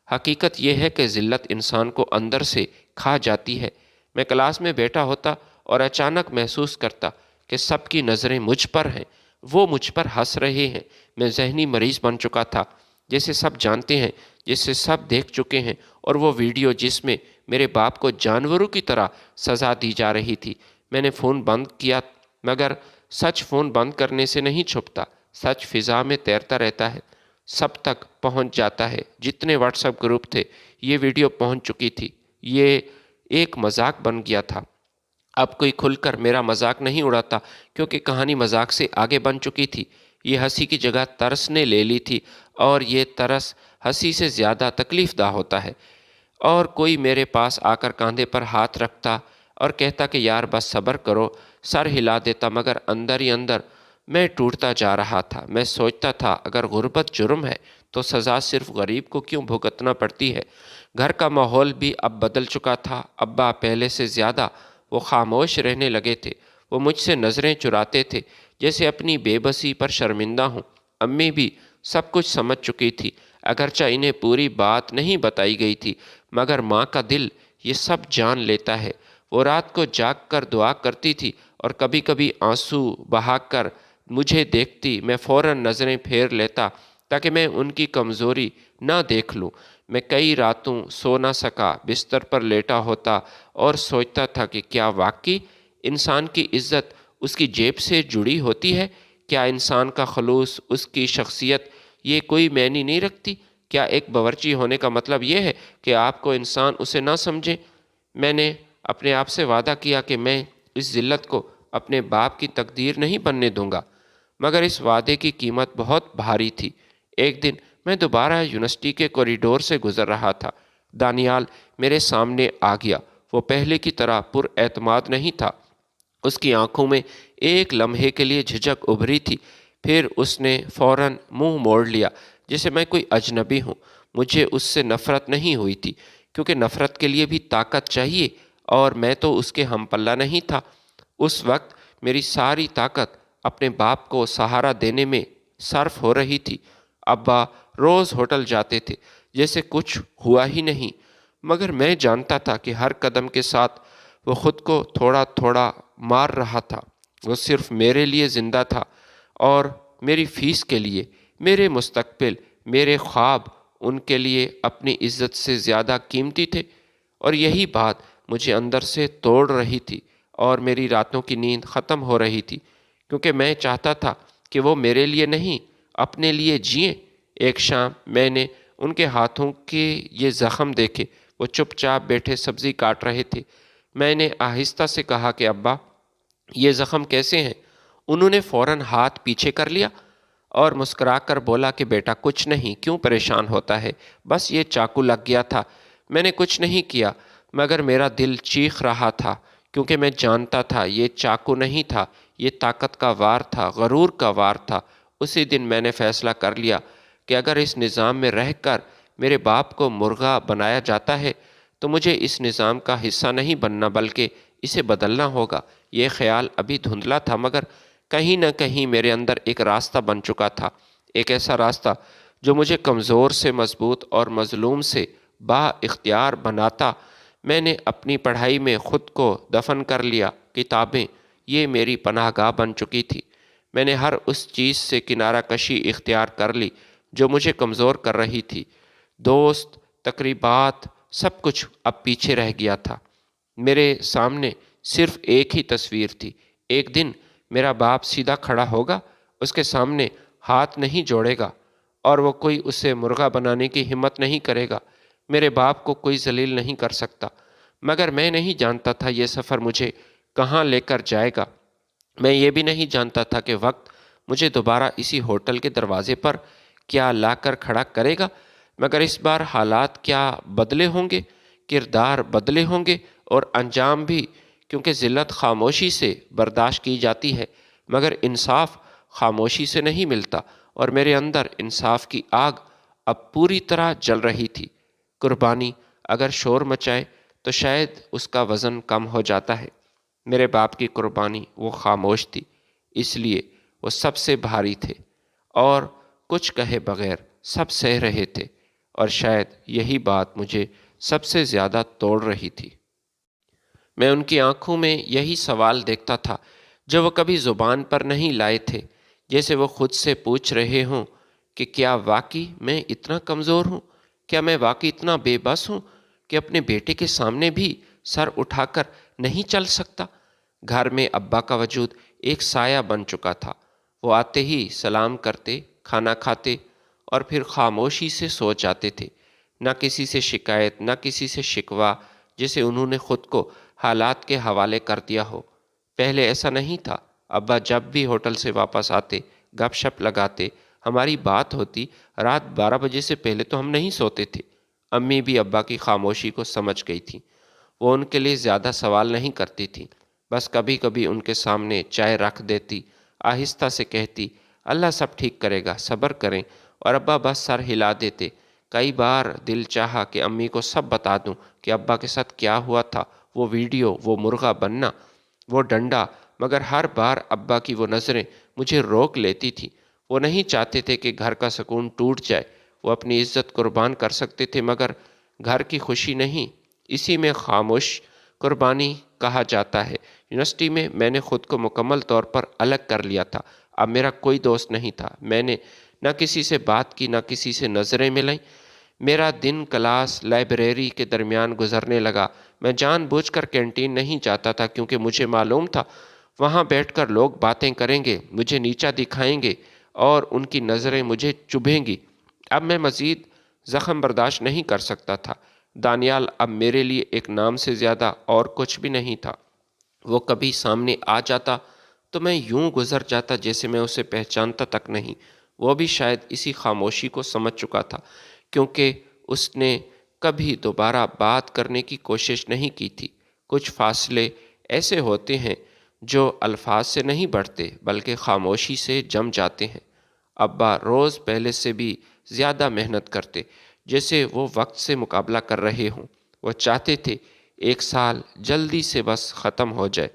S1: حقیقت یہ ہے کہ ذلت انسان کو اندر سے کھا جاتی ہے۔ میں کلاس میں بیٹھا ہوتا اور اچانک محسوس کرتا کہ سب کی نظریں مجھ پر ہیں، وہ مجھ پر ہنس رہے ہیں۔ میں ذہنی مریض بن چکا تھا، جیسے سب جانتے ہیں، جسے سب دیکھ چکے ہیں، اور وہ ویڈیو جس میں میرے باپ کو جانوروں کی طرح سزا دی جا رہی تھی۔ میں نے فون بند کیا، مگر سچ فون بند کرنے سے نہیں چھپتا، سچ فضا میں تیرتا رہتا ہے، سب تک پہنچ جاتا ہے۔ جتنے واٹس ایپ گروپ تھے یہ ویڈیو پہنچ چکی تھی۔ یہ ایک مذاق بن گیا تھا۔ اب کوئی کھل کر میرا مذاق نہیں اڑاتا، کیونکہ کہانی مذاق سے آگے بن چکی تھی۔ یہ ہنسی کی جگہ ترس نے لے لی تھی، اور یہ ترس ہنسی سے زیادہ تکلیف دہ ہوتا ہے۔ اور کوئی میرے پاس آ کر کاندھے پر ہاتھ رکھتا اور کہتا کہ یار بس صبر کرو، سر ہلا دیتا، مگر اندر ہی اندر میں ٹوٹتا جا رہا تھا۔ میں سوچتا تھا اگر غربت جرم ہے تو سزا صرف غریب کو کیوں بھگتنا پڑتی ہے؟ گھر کا ماحول بھی اب بدل چکا تھا۔ ابا پہلے سے زیادہ وہ خاموش رہنے لگے تھے، وہ مجھ سے نظریں چراتے تھے جیسے اپنی بے بسی پر شرمندہ ہوں۔ امی بھی سب کچھ سمجھ چکی تھی، اگرچہ انہیں پوری بات نہیں بتائی گئی تھی، مگر ماں کا دل یہ سب جان لیتا ہے۔ وہ رات کو جاگ کر دعا کرتی تھی، اور کبھی کبھی آنسو بہا کر مجھے دیکھتی۔ میں فوراً نظریں پھیر لیتا تاکہ میں ان کی کمزوری نہ دیکھ لوں۔ میں کئی راتوں سو نہ سکا، بستر پر لیٹا ہوتا اور سوچتا تھا کہ کیا واقعی انسان کی عزت اس کی جیب سے جڑی ہوتی ہے؟ کیا انسان کا خلوص، اس کی شخصیت یہ کوئی معنی نہیں رکھتی؟ کیا ایک باورچی ہونے کا مطلب یہ ہے کہ آپ کو انسان اسے نہ سمجھے؟ میں نے اپنے آپ سے وعدہ کیا کہ میں اس ذلت کو اپنے باپ کی تقدیر نہیں بننے دوں گا، مگر اس وعدے کی قیمت بہت بھاری تھی۔ ایک دن میں دوبارہ یونیورسٹی کے کوریڈور سے گزر رہا تھا۔ دانیال میرے سامنے آ گیا۔ وہ پہلے کی طرح پر اعتماد نہیں تھا۔ اس کی آنکھوں میں ایک لمحے کے لیے جھجک ابھری تھی، پھر اس نے فوراً منہ موڑ لیا جیسے میں کوئی اجنبی ہوں۔ مجھے اس سے نفرت نہیں ہوئی تھی، کیونکہ نفرت کے لیے بھی طاقت چاہیے، اور میں تو اس کے ہم پلہ نہیں تھا۔ اس وقت میری ساری طاقت اپنے باپ کو سہارا دینے میں صرف ہو رہی تھی۔ ابا روز ہوٹل جاتے تھے جیسے کچھ ہوا ہی نہیں، مگر میں جانتا تھا کہ ہر قدم کے ساتھ وہ خود کو تھوڑا تھوڑا مار رہا تھا۔ وہ صرف میرے لیے زندہ تھا، اور میری فیس کے لیے، میرے مستقبل، میرے خواب ان کے لیے اپنی عزت سے زیادہ قیمتی تھے۔ اور یہی بات مجھے اندر سے توڑ رہی تھی، اور میری راتوں کی نیند ختم ہو رہی تھی، کیونکہ میں چاہتا تھا کہ وہ میرے لیے نہیں، اپنے لیے جئیں۔ ایک شام میں نے ان کے ہاتھوں کے یہ زخم دیکھے۔ وہ چپ چاپ بیٹھے سبزی کاٹ رہے تھے۔ میں نے آہستہ سے کہا کہ ابا، یہ زخم کیسے ہیں؟ انہوں نے فوراً ہاتھ پیچھے کر لیا اور مسکرا کر بولا کہ بیٹا کچھ نہیں، کیوں پریشان ہوتا ہے، بس یہ چاقو لگ گیا تھا۔ میں نے کچھ نہیں کیا، مگر میرا دل چیخ رہا تھا، کیونکہ میں جانتا تھا یہ چاقو نہیں تھا، یہ طاقت کا وار تھا، غرور کا وار تھا۔ اسی دن میں نے فیصلہ کر لیا کہ اگر اس نظام میں رہ کر میرے باپ کو مرغا بنایا جاتا ہے تو مجھے اس نظام کا حصہ نہیں بننا، بلکہ اسے بدلنا ہوگا۔ یہ خیال ابھی دھندلا تھا، مگر کہیں نہ کہیں میرے اندر ایک راستہ بن چکا تھا، ایک ایسا راستہ جو مجھے کمزور سے مضبوط اور مظلوم سے با اختیار بناتا۔ میں نے اپنی پڑھائی میں خود کو دفن کر لیا۔ کتابیں یہ میری پناہ گاہ بن چکی تھی۔ میں نے ہر اس چیز سے کنارہ کشی اختیار کر لی جو مجھے کمزور کر رہی تھی۔ دوست، تقریبات، سب کچھ اب پیچھے رہ گیا تھا۔ میرے سامنے صرف ایک ہی تصویر تھی۔ ایک دن میرا باپ سیدھا کھڑا ہوگا، اس کے سامنے ہاتھ نہیں جوڑے گا، اور وہ کوئی اسے مرغا بنانے کی ہمت نہیں کرے گا۔ میرے باپ کو کوئی ذلیل نہیں کر سکتا۔ مگر میں نہیں جانتا تھا یہ سفر مجھے کہاں لے کر جائے گا۔ میں یہ بھی نہیں جانتا تھا کہ وقت مجھے دوبارہ اسی ہوٹل کے دروازے پر کیا لا کر کھڑا کرے گا۔ مگر اس بار حالات کیا بدلے ہوں گے، کردار بدلے ہوں گے، اور انجام بھی، کیونکہ ذلت خاموشی سے برداشت کی جاتی ہے، مگر انصاف خاموشی سے نہیں ملتا، اور میرے اندر انصاف کی آگ اب پوری طرح جل رہی تھی۔ قربانی اگر شور مچائے تو شاید اس کا وزن کم ہو جاتا ہے۔ میرے باپ کی قربانی وہ خاموش تھی، اس لیے وہ سب سے بھاری تھے، اور کچھ کہے بغیر سب سہ رہے تھے، اور شاید یہی بات مجھے سب سے زیادہ توڑ رہی تھی۔ میں ان کی آنکھوں میں یہی سوال دیکھتا تھا جو وہ کبھی زبان پر نہیں لائے تھے، جیسے وہ خود سے پوچھ رہے ہوں کہ کیا واقعی میں اتنا کمزور ہوں؟ کیا میں واقعی اتنا بے بس ہوں کہ اپنے بیٹے کے سامنے بھی سر اٹھا کر نہیں چل سکتا؟ گھر میں ابا کا وجود ایک سایہ بن چکا تھا۔ وہ آتے ہی سلام کرتے، کھانا کھاتے، اور پھر خاموشی سے سو جاتے تھے۔ نہ کسی سے شکایت، نہ کسی سے شکوہ، جسے انہوں نے خود کو حالات کے حوالے کر دیا ہو۔ پہلے ایسا نہیں تھا۔ ابا جب بھی ہوٹل سے واپس آتے، گپ شپ لگاتے، ہماری بات ہوتی۔ رات 12 بجے سے پہلے تو ہم نہیں سوتے تھے۔ امی بھی ابا کی خاموشی کو سمجھ گئی تھی۔ وہ ان کے لیے زیادہ سوال نہیں کرتی تھی، بس کبھی کبھی ان کے سامنے چائے رکھ دیتی، آہستہ سے کہتی، اللہ سب ٹھیک کرے گا، صبر کریں، اور ابا بس سر ہلا دیتے۔ کئی بار دل چاہا کہ امی کو سب بتا دوں کہ ابا کے ساتھ کیا ہوا تھا، وہ ویڈیو، وہ مرغا بننا، وہ ڈنڈا، مگر ہر بار ابا کی وہ نظریں مجھے روک لیتی تھی۔ وہ نہیں چاہتے تھے کہ گھر کا سکون ٹوٹ جائے۔ وہ اپنی عزت قربان کر سکتے تھے، مگر گھر کی خوشی نہیں۔ اسی میں خاموش قربانی کہا جاتا ہے۔ یونیورسٹی میں میں نے خود کو مکمل طور پر الگ کر لیا تھا۔ اب میرا کوئی دوست نہیں تھا۔ میں نے نہ کسی سے بات کی، نہ کسی سے نظریں ملائیں۔ میرا دن کلاس، لائبریری کے درمیان گزرنے لگا۔ میں جان بوجھ کر کینٹین نہیں جاتا تھا، کیونکہ مجھے معلوم تھا وہاں بیٹھ کر لوگ باتیں کریں گے، مجھے نیچا دکھائیں گے، اور ان کی نظریں مجھے چبھیں گی۔ اب میں مزید زخم برداشت نہیں کر سکتا تھا۔ دانیال اب میرے لیے ایک نام سے زیادہ اور کچھ بھی نہیں تھا۔ وہ کبھی سامنے آ جاتا تو میں یوں گزر جاتا جیسے میں اسے پہچانتا تک نہیں۔ وہ بھی شاید اسی خاموشی کو سمجھ چکا تھا، کیونکہ اس نے کبھی دوبارہ بات کرنے کی کوشش نہیں کی تھی۔ کچھ فاصلے ایسے ہوتے ہیں جو الفاظ سے نہیں بڑھتے بلکہ خاموشی سے جم جاتے ہیں۔ ابا روز پہلے سے بھی زیادہ محنت کرتے، جیسے وہ وقت سے مقابلہ کر رہے ہوں۔ وہ چاہتے تھے ایک سال جلدی سے بس ختم ہو جائے۔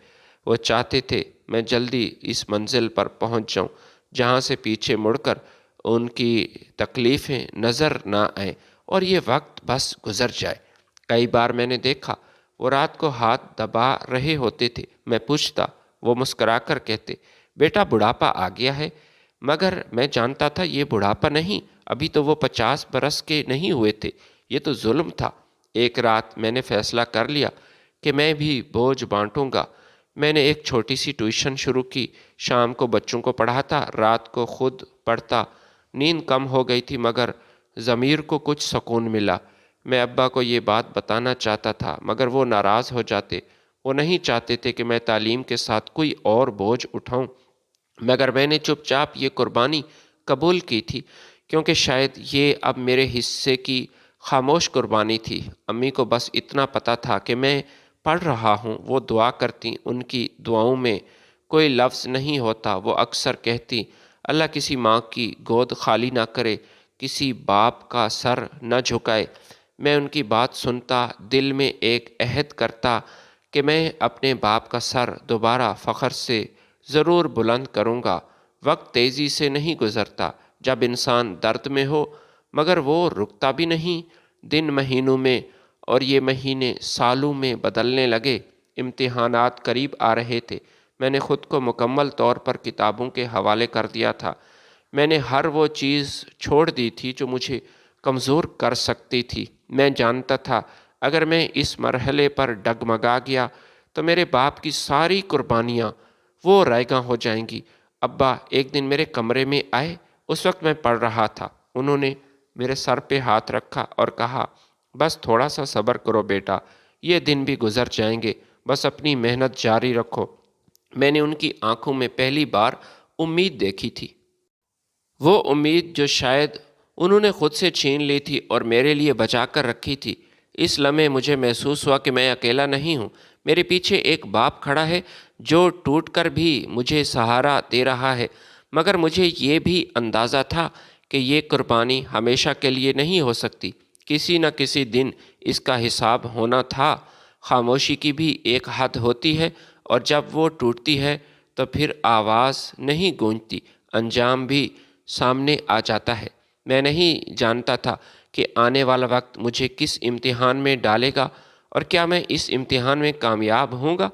S1: وہ چاہتے تھے میں جلدی اس منزل پر پہنچ جاؤں جہاں سے پیچھے مڑ کر ان کی تکلیفیں نظر نہ آئیں اور یہ وقت بس گزر جائے۔ کئی بار میں نے دیکھا وہ رات کو ہاتھ دبا رہے ہوتے تھے۔ میں پوچھتا، وہ مسکرا کر کہتے، بیٹا بڑھاپا آ گیا ہے۔ مگر میں جانتا تھا یہ بڑھاپا نہیں، ابھی تو وہ 50 برس کے نہیں ہوئے تھے، یہ تو ظلم تھا۔ ایک رات میں نے فیصلہ کر لیا کہ میں بھی بوجھ بانٹوں گا۔ میں نے ایک چھوٹی سی ٹیوشن شروع کی، شام کو بچوں کو پڑھاتا، رات کو خود پڑھتا۔ نیند کم ہو گئی تھی مگر ضمیر کو کچھ سکون ملا۔ میں ابا کو یہ بات بتانا چاہتا تھا مگر وہ ناراض ہو جاتے۔ وہ نہیں چاہتے تھے کہ میں تعلیم کے ساتھ کوئی اور بوجھ اٹھاؤں، مگر میں نے چپ چاپ یہ قربانی قبول کی تھی کیونکہ شاید یہ اب میرے حصے کی خاموش قربانی تھی۔ امی کو بس اتنا پتہ تھا کہ میں پڑھ رہا ہوں۔ وہ دعا کرتی، ان کی دعاؤں میں کوئی لفظ نہیں ہوتا۔ وہ اکثر کہتی، اللہ کسی ماں کی گود خالی نہ کرے، کسی باپ کا سر نہ جھکائے۔ میں ان کی بات سنتا، دل میں ایک عہد کرتا کہ میں اپنے باپ کا سر دوبارہ فخر سے ضرور بلند کروں گا۔ وقت تیزی سے نہیں گزرتا جب انسان درد میں ہو، مگر وہ رکتا بھی نہیں۔ دن مہینوں میں اور یہ مہینے سالوں میں بدلنے لگے۔ امتحانات قریب آ رہے تھے۔ میں نے خود کو مکمل طور پر کتابوں کے حوالے کر دیا تھا۔ میں نے ہر وہ چیز چھوڑ دی تھی جو مجھے کمزور کر سکتی تھی۔ میں جانتا تھا اگر میں اس مرحلے پر ڈگمگا گیا تو میرے باپ کی ساری قربانیاں وہ رائیگاں ہو جائیں گی۔ ابا ایک دن میرے کمرے میں آئے، اس وقت میں پڑھ رہا تھا۔ انہوں نے میرے سر پہ ہاتھ رکھا اور کہا، بس تھوڑا سا صبر کرو بیٹا، یہ دن بھی گزر جائیں گے، بس اپنی محنت جاری رکھو۔ میں نے ان کی آنکھوں میں پہلی بار امید دیکھی تھی، وہ امید جو شاید انہوں نے خود سے چھین لی تھی اور میرے لیے بچا کر رکھی تھی۔ اس لمحے مجھے محسوس ہوا کہ میں اکیلا نہیں ہوں، میرے پیچھے ایک باپ کھڑا ہے جو ٹوٹ کر بھی مجھے سہارا دے رہا ہے۔ مگر مجھے یہ بھی اندازہ تھا کہ یہ قربانی ہمیشہ کے لیے نہیں ہو سکتی، کسی نہ کسی دن اس کا حساب ہونا تھا۔ خاموشی کی بھی ایک حد ہوتی ہے اور جب وہ ٹوٹتی ہے تو پھر آواز نہیں گونجتی، انجام بھی سامنے آ جاتا ہے۔ میں نہیں جانتا تھا کہ آنے والا وقت مجھے کس امتحان میں ڈالے گا اور کیا میں اس امتحان میں کامیاب ہوں گا،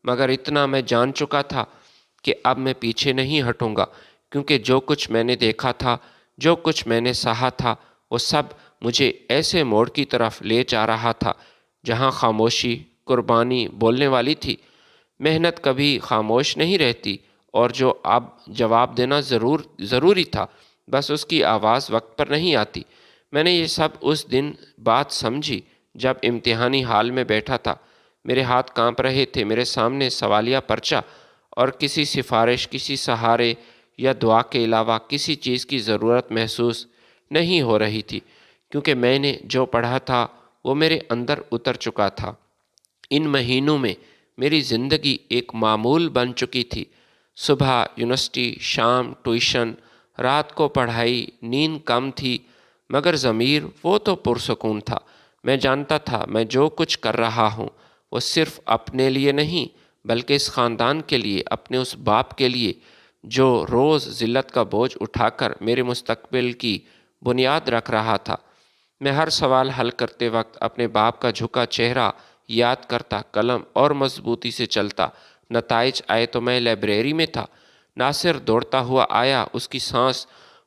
S1: مگر اتنا میں جان چکا تھا کہ اب میں پیچھے نہیں ہٹوں گا، کیونکہ جو کچھ میں نے دیکھا تھا، جو کچھ میں نے سہا تھا، وہ سب مجھے ایسے موڑ کی طرف لے جا رہا تھا جہاں خاموشی قربانی بولنے والی تھی۔ محنت کبھی خاموش نہیں رہتی اور جو اب جواب دینا ضروری تھا، بس اس کی آواز وقت پر نہیں آتی۔ میں نے یہ سب اس دن بات سمجھی جب امتحانی حال میں بیٹھا تھا۔ میرے ہاتھ کانپ رہے تھے، میرے سامنے سوالیہ پرچہ اور کسی سفارش، کسی سہارے یا دعا کے علاوہ کسی چیز کی ضرورت محسوس نہیں ہو رہی تھی، کیونکہ میں نے جو پڑھا تھا وہ میرے اندر اتر چکا تھا۔ ان مہینوں میں میری زندگی ایک معمول بن چکی تھی، صبح یونیورسٹی، شام ٹیوشن، رات کو پڑھائی، نیند کم تھی، مگر ضمیر وہ تو پرسکون تھا۔ میں جانتا تھا میں جو کچھ کر رہا ہوں وہ صرف اپنے لیے نہیں بلکہ اس خاندان کے لیے، اپنے اس باپ کے لیے جو روز ذلت کا بوجھ اٹھا کر میرے مستقبل کی بنیاد رکھ رہا تھا۔ میں ہر سوال حل کرتے وقت اپنے باپ کا جھکا چہرہ یاد کرتا، قلم اور مضبوطی سے چلتا۔ نتائج آئے تو میں لائبریری میں تھا۔ ناصر دوڑتا ہوا آیا، اس کی سانس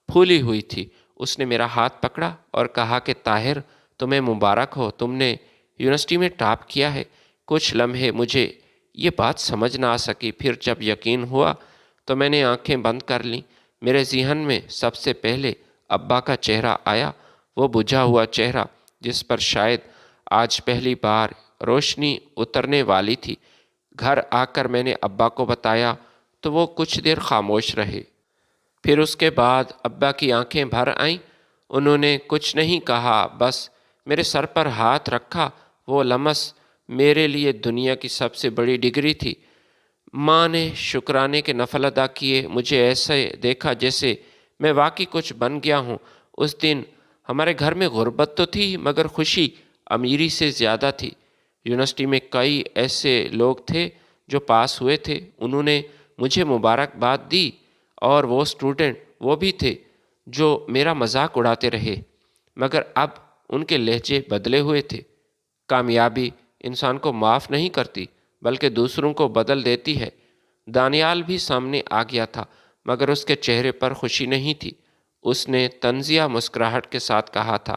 S1: پھولی ہوئی تھی۔ اس نے میرا ہاتھ پکڑا اور کہا کہ طاہر، تمہیں مبارک ہو، تم نے یونیورسٹی میں ٹاپ کیا ہے۔ کچھ لمحے مجھے یہ بات سمجھ نہ آ سکی، پھر جب یقین ہوا تو میں نے آنکھیں بند کر لیں۔ میرے ذہن میں سب سے پہلے ابا کا چہرہ آیا، وہ بجھا ہوا چہرہ جس پر شاید آج پہلی بار روشنی اترنے والی تھی۔ گھر آ کر میں نے ابا کو بتایا تو وہ کچھ دیر خاموش رہے۔ پھر اس کے بعد ابا کی آنکھیں بھر آئیں۔ انہوں نے کچھ نہیں کہا، بس میرے سر پر ہاتھ رکھا۔ وہ لمس میرے لیے دنیا کی سب سے بڑی ڈگری تھی۔ ماں نے شکرانے کے نفل ادا کیے، مجھے ایسے دیکھا جیسے میں واقعی کچھ بن گیا ہوں۔ اس دن ہمارے گھر میں غربت تو تھی مگر خوشی امیری سے زیادہ تھی۔ یونیورسٹی میں کئی ایسے لوگ تھے جو پاس ہوئے تھے، انہوں نے مجھے مبارکباد دی، اور وہ اسٹوڈنٹ وہ بھی تھے جو میرا مذاق اڑاتے رہے، مگر اب ان کے لہجے بدلے ہوئے تھے۔ کامیابی انسان کو معاف نہیں کرتی بلکہ دوسروں کو بدل دیتی ہے۔ دانیال بھی سامنے آ گیا تھا مگر اس کے چہرے پر خوشی نہیں تھی۔ اس نے طنزیہ مسکراہٹ کے ساتھ کہا تھا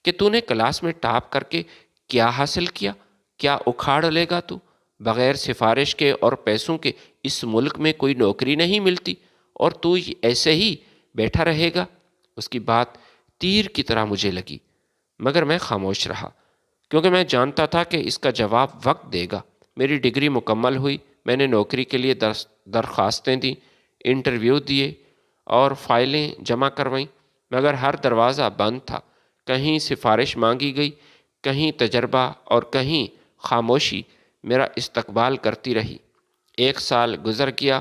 S1: کہ تو نے کلاس میں ٹاپ کر کے کیا حاصل کیا؟ کیا اکھاڑ لے گا تو؟ بغیر سفارش کے اور پیسوں کے اس ملک میں کوئی نوکری نہیں ملتی، اور تو ایسے ہی بیٹھا رہے گا؟ اس کی بات تیر کی طرح مجھے لگی، مگر میں خاموش رہا کیونکہ میں جانتا تھا کہ اس کا جواب وقت دے گا۔ میری ڈگری مکمل ہوئی، میں نے نوکری کے لیے درخواستیں دیں، انٹرویو دیے اور فائلیں جمع کروائیں، مگر ہر دروازہ بند تھا۔ کہیں سفارش مانگی گئی، کہیں تجربہ، اور کہیں خاموشی میرا استقبال کرتی رہی۔ 1 سال گزر گیا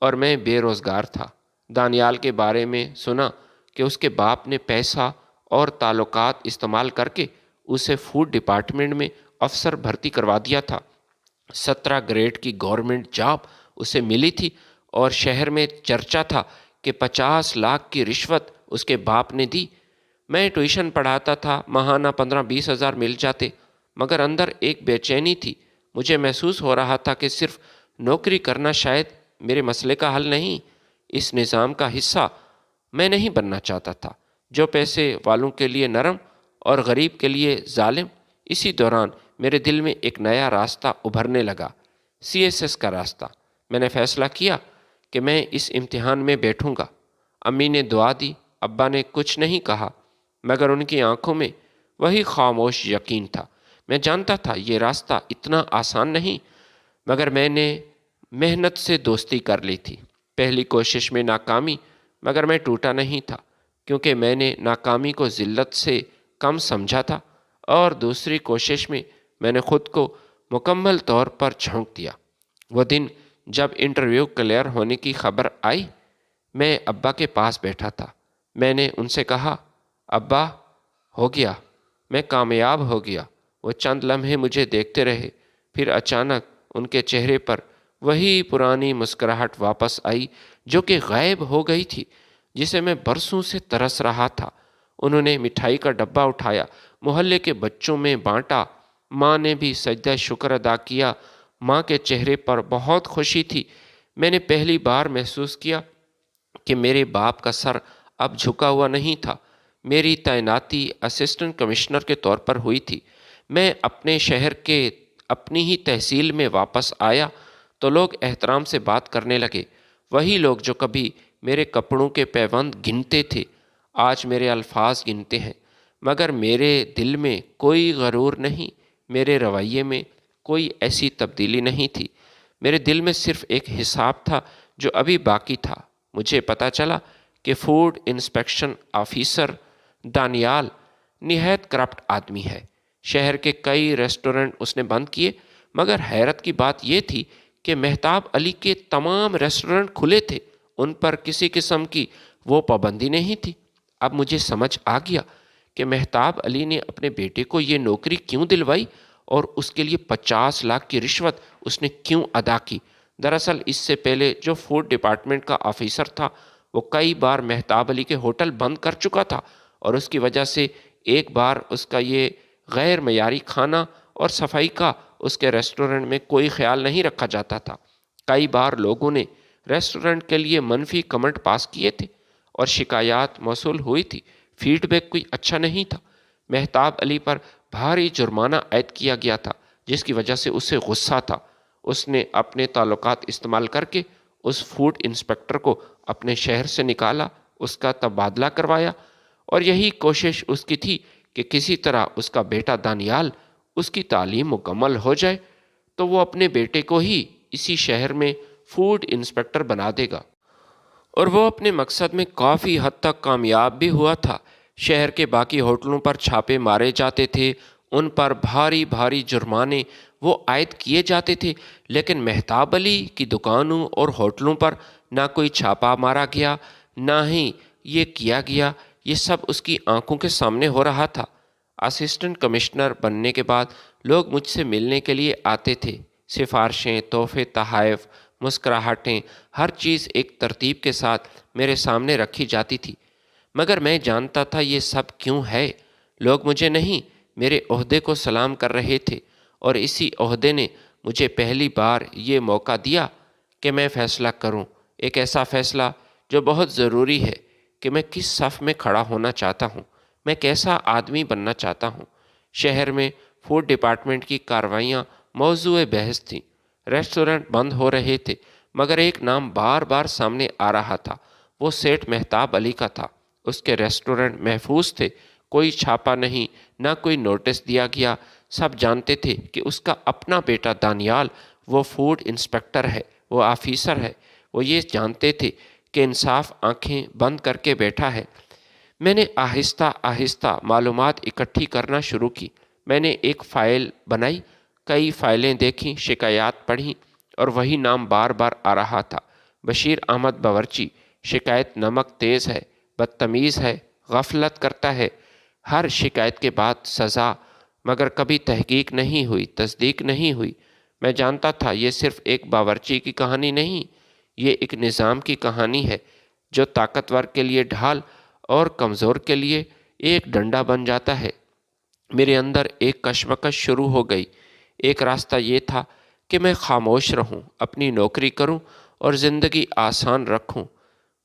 S1: اور میں بے روزگار تھا۔ دانیال کے بارے میں سنا کہ اس کے باپ نے پیسہ اور تعلقات استعمال کر کے اسے فوڈ ڈپارٹمنٹ میں افسر بھرتی کروا دیا تھا۔ 17 گریڈ کی گورنمنٹ جاب اسے ملی تھی، اور شہر میں چرچا تھا کہ 50 لاکھ کی رشوت اس کے باپ نے دی۔ میں ٹیوشن پڑھاتا تھا، ماہانہ 15-20 ہزار مل جاتے، مگر اندر ایک بے چینی تھی۔ مجھے محسوس ہو رہا تھا کہ صرف نوکری کرنا شاید میرے مسئلے کا حل نہیں، اس نظام کا حصہ میں نہیں بننا چاہتا تھا جو پیسے والوں کے لیے نرم اور غریب کے لیے ظالم۔ اسی دوران میرے دل میں ایک نیا راستہ ابھرنے لگا، CSS کا راستہ۔ میں نے فیصلہ کیا کہ میں اس امتحان میں بیٹھوں گا۔ امی نے دعا دی، ابا نے کچھ نہیں کہا، مگر ان کی آنکھوں میں وہی خاموش یقین تھا۔ میں جانتا تھا یہ راستہ اتنا آسان نہیں، مگر میں نے محنت سے دوستی کر لی تھی۔ پہلی کوشش میں ناکامی، مگر میں ٹوٹا نہیں تھا، کیونکہ میں نے ناکامی کو ذلت سے کم سمجھا تھا، اور دوسری کوشش میں میں نے خود کو مکمل طور پر جھونک دیا۔ وہ دن جب انٹرویو کلیئر ہونے کی خبر آئی، میں ابا کے پاس بیٹھا تھا۔ میں نے ان سے کہا، ابا، ہو گیا، میں کامیاب ہو گیا۔ وہ چند لمحے مجھے دیکھتے رہے، پھر اچانک ان کے چہرے پر وہی پرانی مسکراہٹ واپس آئی جو کہ غائب ہو گئی تھی، جسے میں برسوں سے ترس رہا تھا۔ انہوں نے مٹھائی کا ڈبہ اٹھایا، محلے کے بچوں میں بانٹا۔ ماں نے بھی سجدہ شکر ادا کیا۔ ماں کے چہرے پر بہت خوشی تھی۔ میں نے پہلی بار محسوس کیا کہ میرے باپ کا سر اب جھکا ہوا نہیں تھا۔ میری تعیناتی اسسٹنٹ کمشنر کے طور پر ہوئی تھی۔ میں اپنے شہر کے اپنی ہی تحصیل میں واپس آیا تو لوگ احترام سے بات کرنے لگے۔ وہی لوگ جو کبھی میرے کپڑوں کے پیوند گنتے تھے، آج میرے الفاظ گنتے ہیں، مگر میرے دل میں کوئی غرور نہیں، میرے رویے میں کوئی ایسی تبدیلی نہیں تھی۔ میرے دل میں صرف ایک حساب تھا جو ابھی باقی تھا۔ مجھے پتہ چلا کہ فوڈ انسپیکشن آفیسر دانیال نہایت کرپٹ آدمی ہے۔ شہر کے کئی ریسٹورنٹ اس نے بند کیے، مگر حیرت کی بات یہ تھی کہ مہتاب علی کے تمام ریسٹورنٹ کھلے تھے، ان پر کسی قسم کی وہ پابندی نہیں تھی۔ اب مجھے سمجھ آ گیا کہ مہتاب علی نے اپنے بیٹے کو یہ نوکری کیوں دلوائی، اور اس کے لیے 50 لاکھ کی رشوت اس نے کیوں ادا کی۔ دراصل اس سے پہلے جو فوڈ ڈپارٹمنٹ کا آفیسر تھا، وہ کئی بار مہتاب علی کے ہوٹل بند کر چکا تھا، اور اس کی وجہ سے ایک بار اس کا یہ غیر معیاری کھانا اور صفائی کا اس کے ریسٹورنٹ میں کوئی خیال نہیں رکھا جاتا تھا۔ کئی بار لوگوں نے ریسٹورنٹ کے لیے منفی کمنٹ پاس کیے تھے اور شکایات موصول ہوئی تھی۔ فیڈ بیک کوئی اچھا نہیں تھا۔ مہتاب علی پر بھاری جرمانہ عائد کیا گیا تھا، جس کی وجہ سے اسے غصہ تھا۔ اس نے اپنے تعلقات استعمال کر کے اس فوڈ انسپیکٹر کو اپنے شہر سے نکالا، اس کا تبادلہ کروایا، اور یہی کوشش اس کی تھی کہ کسی طرح اس کا بیٹا دانیال اس کی تعلیم مکمل ہو جائے تو وہ اپنے بیٹے کو ہی اسی شہر میں فوڈ انسپیکٹر بنا دے گا۔ اور وہ اپنے مقصد میں کافی حد تک کامیاب بھی ہوا تھا۔ شہر کے باقی ہوٹلوں پر چھاپے مارے جاتے تھے، ان پر بھاری بھاری جرمانے وہ عائد کیے جاتے تھے، لیکن مہتاب علی کی دکانوں اور ہوٹلوں پر نہ کوئی چھاپا مارا گیا، نہ ہی یہ کیا گیا۔ یہ سب اس کی آنکھوں کے سامنے ہو رہا تھا۔ اسسٹنٹ کمشنر بننے کے بعد لوگ مجھ سے ملنے کے لیے آتے تھے۔ سفارشیں، تحفے، تحائف، مسکراہٹیں، ہر چیز ایک ترتیب کے ساتھ میرے سامنے رکھی جاتی تھی، مگر میں جانتا تھا یہ سب کیوں ہے۔ لوگ مجھے نہیں، میرے عہدے کو سلام کر رہے تھے، اور اسی عہدے نے مجھے پہلی بار یہ موقع دیا کہ میں فیصلہ کروں، ایک ایسا فیصلہ جو بہت ضروری ہے کہ میں کس صف میں کھڑا ہونا چاہتا ہوں، میں کیسا آدمی بننا چاہتا ہوں۔ شہر میں فوڈ ڈپارٹمنٹ کی کارروائیاں موضوع بحث تھیں۔ ریسٹورنٹ بند ہو رہے تھے، مگر ایک نام بار بار سامنے آ رہا تھا، وہ سیٹھ مہتاب علی کا تھا۔ اس کے ریسٹورنٹ محفوظ تھے، کوئی چھاپا نہیں، نہ کوئی نوٹس دیا گیا۔ سب جانتے تھے کہ اس کا اپنا بیٹا دانیال وہ فوڈ انسپکٹر ہے، وہ آفیسر ہے۔ وہ یہ جانتے تھے کہ انصاف آنکھیں بند کر کے بیٹھا ہے۔ میں نے آہستہ آہستہ معلومات اکٹھی کرنا شروع کی۔ میں نے ایک فائل بنائی، کئی فائلیں دیکھیں، شکایات پڑھیں، اور وہی نام بار بار آ رہا تھا، بشیر احمد باورچی۔ شکایت: نمک تیز ہے، بدتمیز ہے، غفلت کرتا ہے۔ ہر شکایت کے بعد سزا، مگر کبھی تحقیق نہیں ہوئی، تصدیق نہیں ہوئی۔ میں جانتا تھا یہ صرف ایک باورچی کی کہانی نہیں، یہ ایک نظام کی کہانی ہے جو طاقتور کے لیے ڈھال اور کمزور کے لیے ایک ڈنڈا بن جاتا ہے۔ میرے اندر ایک کشمکش شروع ہو گئی۔ ایک راستہ یہ تھا کہ میں خاموش رہوں، اپنی نوکری کروں اور زندگی آسان رکھوں۔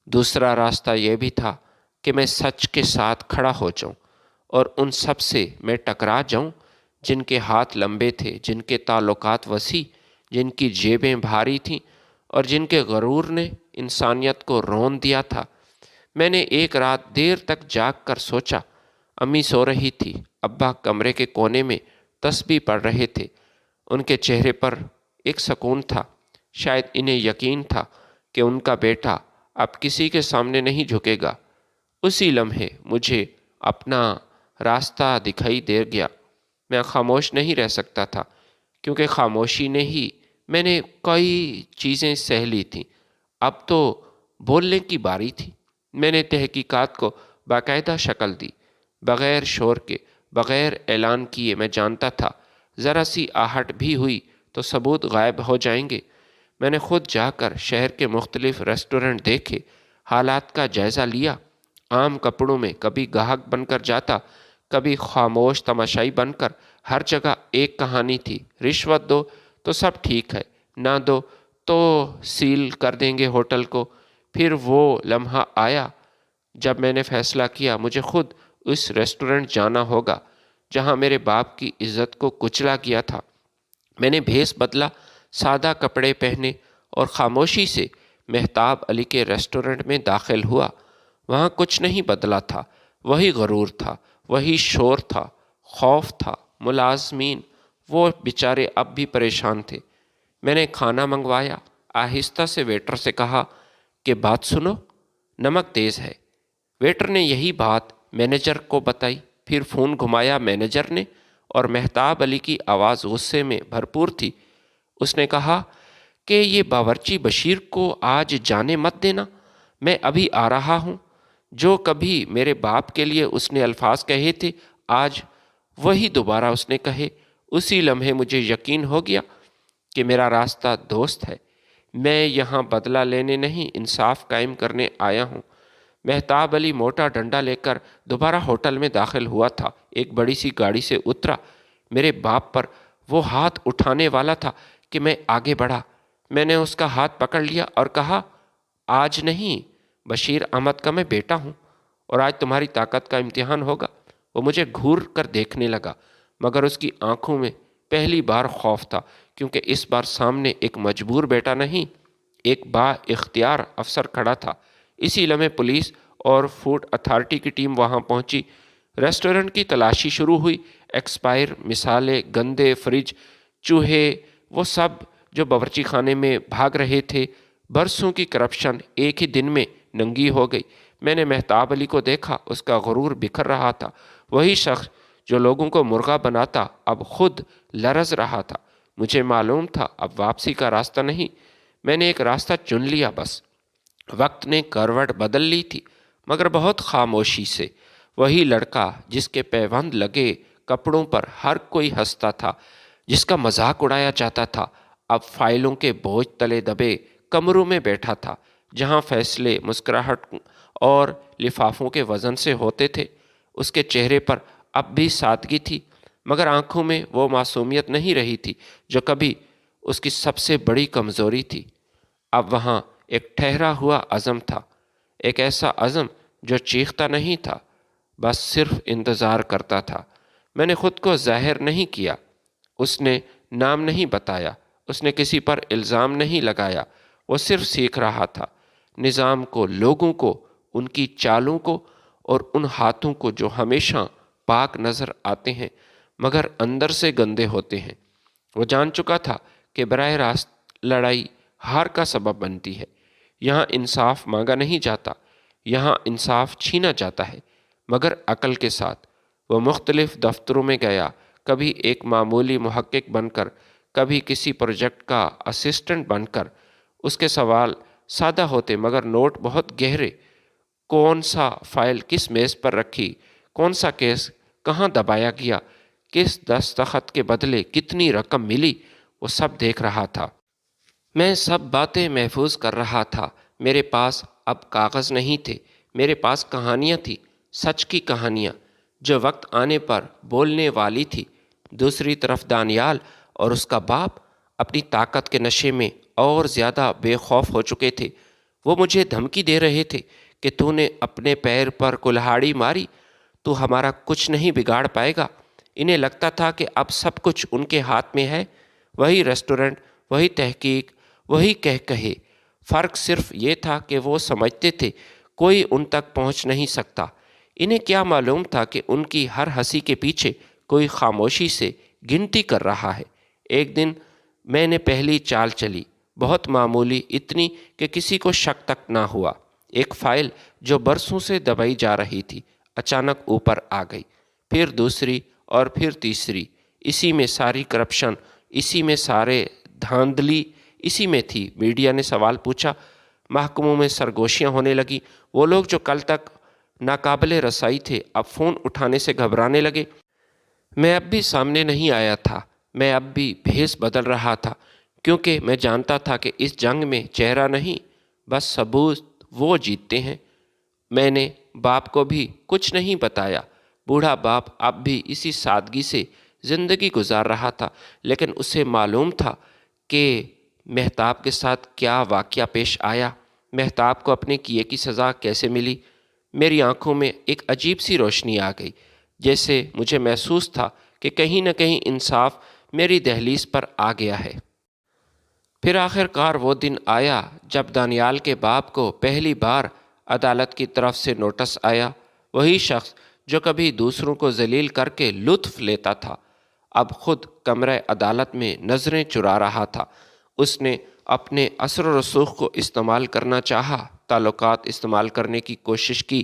S1: دوسرا راستہ یہ بھی تھا کہ میں سچ کے ساتھ کھڑا ہو جاؤں اور ان سب سے میں ٹکرا جاؤں جن کے ہاتھ لمبے تھے، جن کے تعلقات وسیع، جن کی جیبیں بھاری تھیں، اور جن کے غرور نے انسانیت کو رون دیا تھا۔ میں نے ایک رات دیر تک جاگ کر سوچا۔ امی سو رہی تھی، ابا کمرے کے کونے میں تسبیح پڑھ رہے تھے۔ ان کے چہرے پر ایک سکون تھا، شاید انہیں یقین تھا کہ ان کا بیٹا اب کسی کے سامنے نہیں جھکے گا۔ اسی لمحے مجھے اپنا راستہ دکھائی دے گیا۔ میں خاموش نہیں رہ سکتا تھا، کیونکہ خاموشی نے ہی میں نے کئی چیزیں سہ لی تھیں۔ اب تو بولنے کی باری تھی۔ میں نے تحقیقات کو باقاعدہ شکل دی، بغیر شور کے، بغیر اعلان کیے۔ میں جانتا تھا ذرا سی آہٹ بھی ہوئی تو ثبوت غائب ہو جائیں گے۔ میں نے خود جا کر شہر کے مختلف ریسٹورنٹ دیکھے، حالات کا جائزہ لیا۔ عام کپڑوں میں کبھی گاہک بن کر جاتا، کبھی خاموش تماشائی بن کر۔ ہر جگہ ایک کہانی تھی: رشوت دو تو سب ٹھیک ہے، نہ دو تو سیل کر دیں گے ہوٹل کو۔ پھر وہ لمحہ آیا جب میں نے فیصلہ کیا مجھے خود اس ریسٹورنٹ جانا ہوگا جہاں میرے باپ کی عزت کو کچلا گیا تھا۔ میں نے بھیس بدلا، سادہ کپڑے پہنے، اور خاموشی سے مہتاب علی کے ریسٹورنٹ میں داخل ہوا۔ وہاں کچھ نہیں بدلا تھا، وہی غرور تھا، وہی شور تھا، خوف تھا۔ ملازمین، وہ بیچارے اب بھی پریشان تھے۔ میں نے کھانا منگوایا، آہستہ سے ویٹر سے کہا کہ بات سنو، نمک تیز ہے۔ ویٹر نے یہی بات مینیجر کو بتائی۔ پھر فون گھمایا مینیجر نے، اور مہتاب علی کی آواز غصے میں بھرپور تھی۔ اس نے کہا کہ یہ باورچی بشیر کو آج جانے مت دینا، میں ابھی آ رہا ہوں۔ جو کبھی میرے باپ کے لیے اس نے الفاظ کہے تھے، آج وہی دوبارہ اس نے کہے۔ اسی لمحے مجھے یقین ہو گیا کہ میرا راستہ دوست ہے۔ میں یہاں بدلہ لینے نہیں، انصاف قائم کرنے آیا ہوں۔ مہتاب علی موٹا ڈنڈا لے کر دوبارہ ہوٹل میں داخل ہوا تھا، ایک بڑی سی گاڑی سے اترا۔ میرے باپ پر وہ ہاتھ اٹھانے والا تھا کہ میں آگے بڑھا۔ میں نے اس کا ہاتھ پکڑ لیا اور کہا، آج نہیں، بشیر احمد کا میں بیٹا ہوں، اور آج تمہاری طاقت کا امتحان ہوگا۔ وہ مجھے گھور کر دیکھنے لگا، مگر اس کی آنکھوں میں پہلی بار خوف تھا، کیونکہ اس بار سامنے ایک مجبور بیٹا نہیں، ایک با اختیار افسر کھڑا تھا۔ اسی لمحے پولیس اور فوڈ اتھارٹی کی ٹیم وہاں پہنچی۔ ریسٹورنٹ کی تلاشی شروع ہوئی۔ ایکسپائر مسالے، گندے فریج، چوہے، وہ سب جو باورچی خانے میں بھاگ رہے تھے۔ برسوں کی کرپشن ایک ہی دن میں ننگی ہو گئی۔ میں نے مہتاب علی کو دیکھا، اس کا غرور بکھر رہا تھا، وہی شخص جو لوگوں کو مرغا بناتا اب خود لرز رہا تھا۔ مجھے معلوم تھا اب واپسی کا راستہ نہیں، میں نے ایک راستہ چن لیا بس۔ وقت نے کروٹ بدل لی تھی، مگر بہت خاموشی سے۔ وہی لڑکا جس کے پیوند لگے کپڑوں پر ہر کوئی ہنستا تھا، جس کا مذاق اڑایا جاتا تھا، اب فائلوں کے بوجھ تلے دبے کمروں میں بیٹھا تھا، جہاں فیصلے مسکراہٹ اور لفافوں کے وزن سے ہوتے تھے۔ اس کے چہرے پر اب بھی سادگی تھی، مگر آنکھوں میں وہ معصومیت نہیں رہی تھی جو کبھی اس کی سب سے بڑی کمزوری تھی۔ اب وہاں ایک ٹھہرا ہوا عزم تھا، ایک ایسا عزم جو چیختا نہیں تھا، بس صرف انتظار کرتا تھا۔ میں نے خود کو ظاہر نہیں کیا، اس نے نام نہیں بتایا، اس نے کسی پر الزام نہیں لگایا، وہ صرف سیکھ رہا تھا، نظام کو، لوگوں کو، ان کی چالوں کو، اور ان ہاتھوں کو جو ہمیشہ پاک نظر آتے ہیں مگر اندر سے گندے ہوتے ہیں۔ وہ جان چکا تھا کہ براہ راست لڑائی ہار کا سبب بنتی ہے۔ یہاں انصاف مانگا نہیں جاتا، یہاں انصاف چھینا جاتا ہے، مگر عقل کے ساتھ۔ وہ مختلف دفتروں میں گیا، کبھی ایک معمولی محقق بن کر، کبھی کسی پروجیکٹ کا اسسٹنٹ بن کر۔ اس کے سوال سادہ ہوتے مگر نوٹ بہت گہرے۔ کون سا فائل کس میز پر رکھی، کون سا کیس کہاں دبایا گیا، کس دستخط کے بدلے کتنی رقم ملی، وہ سب دیکھ رہا تھا۔ میں سب باتیں محفوظ کر رہا تھا۔ میرے پاس اب کاغذ نہیں تھے، میرے پاس کہانیاں تھیں، سچ کی کہانیاں جو وقت آنے پر بولنے والی تھی۔ دوسری طرف دانیال اور اس کا باپ اپنی طاقت کے نشے میں اور زیادہ بے خوف ہو چکے تھے۔ وہ مجھے دھمکی دے رہے تھے کہ تو نے اپنے پیر پر کلہاڑی ماری، تو ہمارا کچھ نہیں بگاڑ پائے گا۔ انہیں لگتا تھا کہ اب سب کچھ ان کے ہاتھ میں ہے، وہی ریسٹورنٹ، وہی تحقیق، وہی کہے۔ فرق صرف یہ تھا کہ وہ سمجھتے تھے کوئی ان تک پہنچ نہیں سکتا۔ انہیں کیا معلوم تھا کہ ان کی ہر ہنسی کے پیچھے کوئی خاموشی سے گنتی کر رہا ہے۔ ایک دن میں نے پہلی چال چلی، بہت معمولی، اتنی کہ کسی کو شک تک نہ ہوا۔ ایک فائل جو برسوں سے دبائی جا رہی تھی اچانک اوپر آ گئی، پھر دوسری اور پھر تیسری۔ اسی میں ساری کرپشن، اسی میں سارے دھاندلی اسی میں تھی۔ میڈیا نے سوال پوچھا، محکموں میں سرگوشیاں ہونے لگی۔ وہ لوگ جو کل تک ناقابل رسائی تھے اب فون اٹھانے سے گھبرانے لگے۔ میں اب بھی سامنے نہیں آیا تھا، میں اب بھی بھیس بدل رہا تھا، کیونکہ میں جانتا تھا کہ اس جنگ میں چہرہ نہیں، بس ثبوت وہ جیتتے ہیں۔ میں نے باپ کو بھی کچھ نہیں بتایا۔ بوڑھا باپ اب بھی اسی سادگی سے زندگی گزار رہا تھا، لیکن اسے معلوم تھا کہ مہتاب کے ساتھ کیا واقعہ پیش آیا، مہتاب کو اپنے کیے کی سزا کیسے ملی۔ میری آنکھوں میں ایک عجیب سی روشنی آ گئی، جیسے مجھے محسوس تھا کہ کہیں نہ کہیں انصاف میری دہلیز پر آ گیا ہے۔ پھر آخر کار وہ دن آیا جب دانیال کے باپ کو پہلی بار عدالت کی طرف سے نوٹس آیا۔ وہی شخص جو کبھی دوسروں کو ذلیل کر کے لطف لیتا تھا، اب خود کمرہ عدالت میں نظریں چرا رہا تھا۔ اس نے اپنے اثر و رسوخ کو استعمال کرنا چاہا، تعلقات استعمال کرنے کی کوشش کی،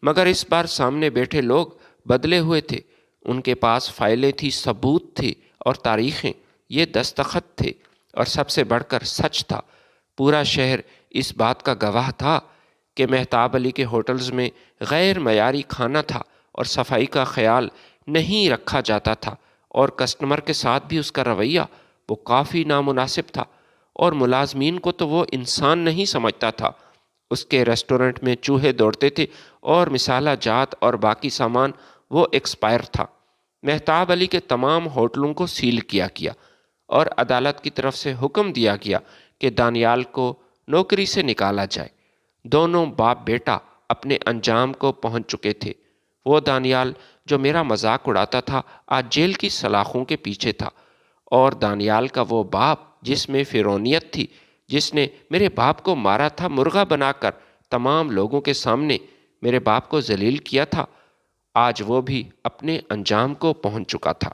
S1: مگر اس بار سامنے بیٹھے لوگ بدلے ہوئے تھے۔ ان کے پاس فائلیں تھیں، ثبوت تھے اور تاریخیں، یہ دستخط تھے، اور سب سے بڑھ کر سچ تھا۔ پورا شہر اس بات کا گواہ تھا کہ مہتاب علی کے ہوٹلز میں غیر معیاری کھانا تھا اور صفائی کا خیال نہیں رکھا جاتا تھا، اور کسٹمر کے ساتھ بھی اس کا رویہ وہ کافی نامناسب تھا، اور ملازمین کو تو وہ انسان نہیں سمجھتا تھا۔ اس کے ریسٹورنٹ میں چوہے دوڑتے تھے اور مسالہ جات اور باقی سامان وہ ایکسپائر تھا۔ مہتاب علی کے تمام ہوٹلوں کو سیل کیا گیا اور عدالت کی طرف سے حکم دیا گیا کہ دانیال کو نوکری سے نکالا جائے۔ دونوں باپ بیٹا اپنے انجام کو پہنچ چکے تھے۔ وہ دانیال جو میرا مذاق اڑاتا تھا آج جیل کی سلاخوں کے پیچھے تھا، اور دانیال کا وہ باپ جس میں فرعونیت تھی، جس نے میرے باپ کو مارا تھا مرغا بنا کر، تمام لوگوں کے سامنے میرے باپ کو ذلیل کیا تھا، آج وہ بھی اپنے انجام کو پہنچ چکا تھا۔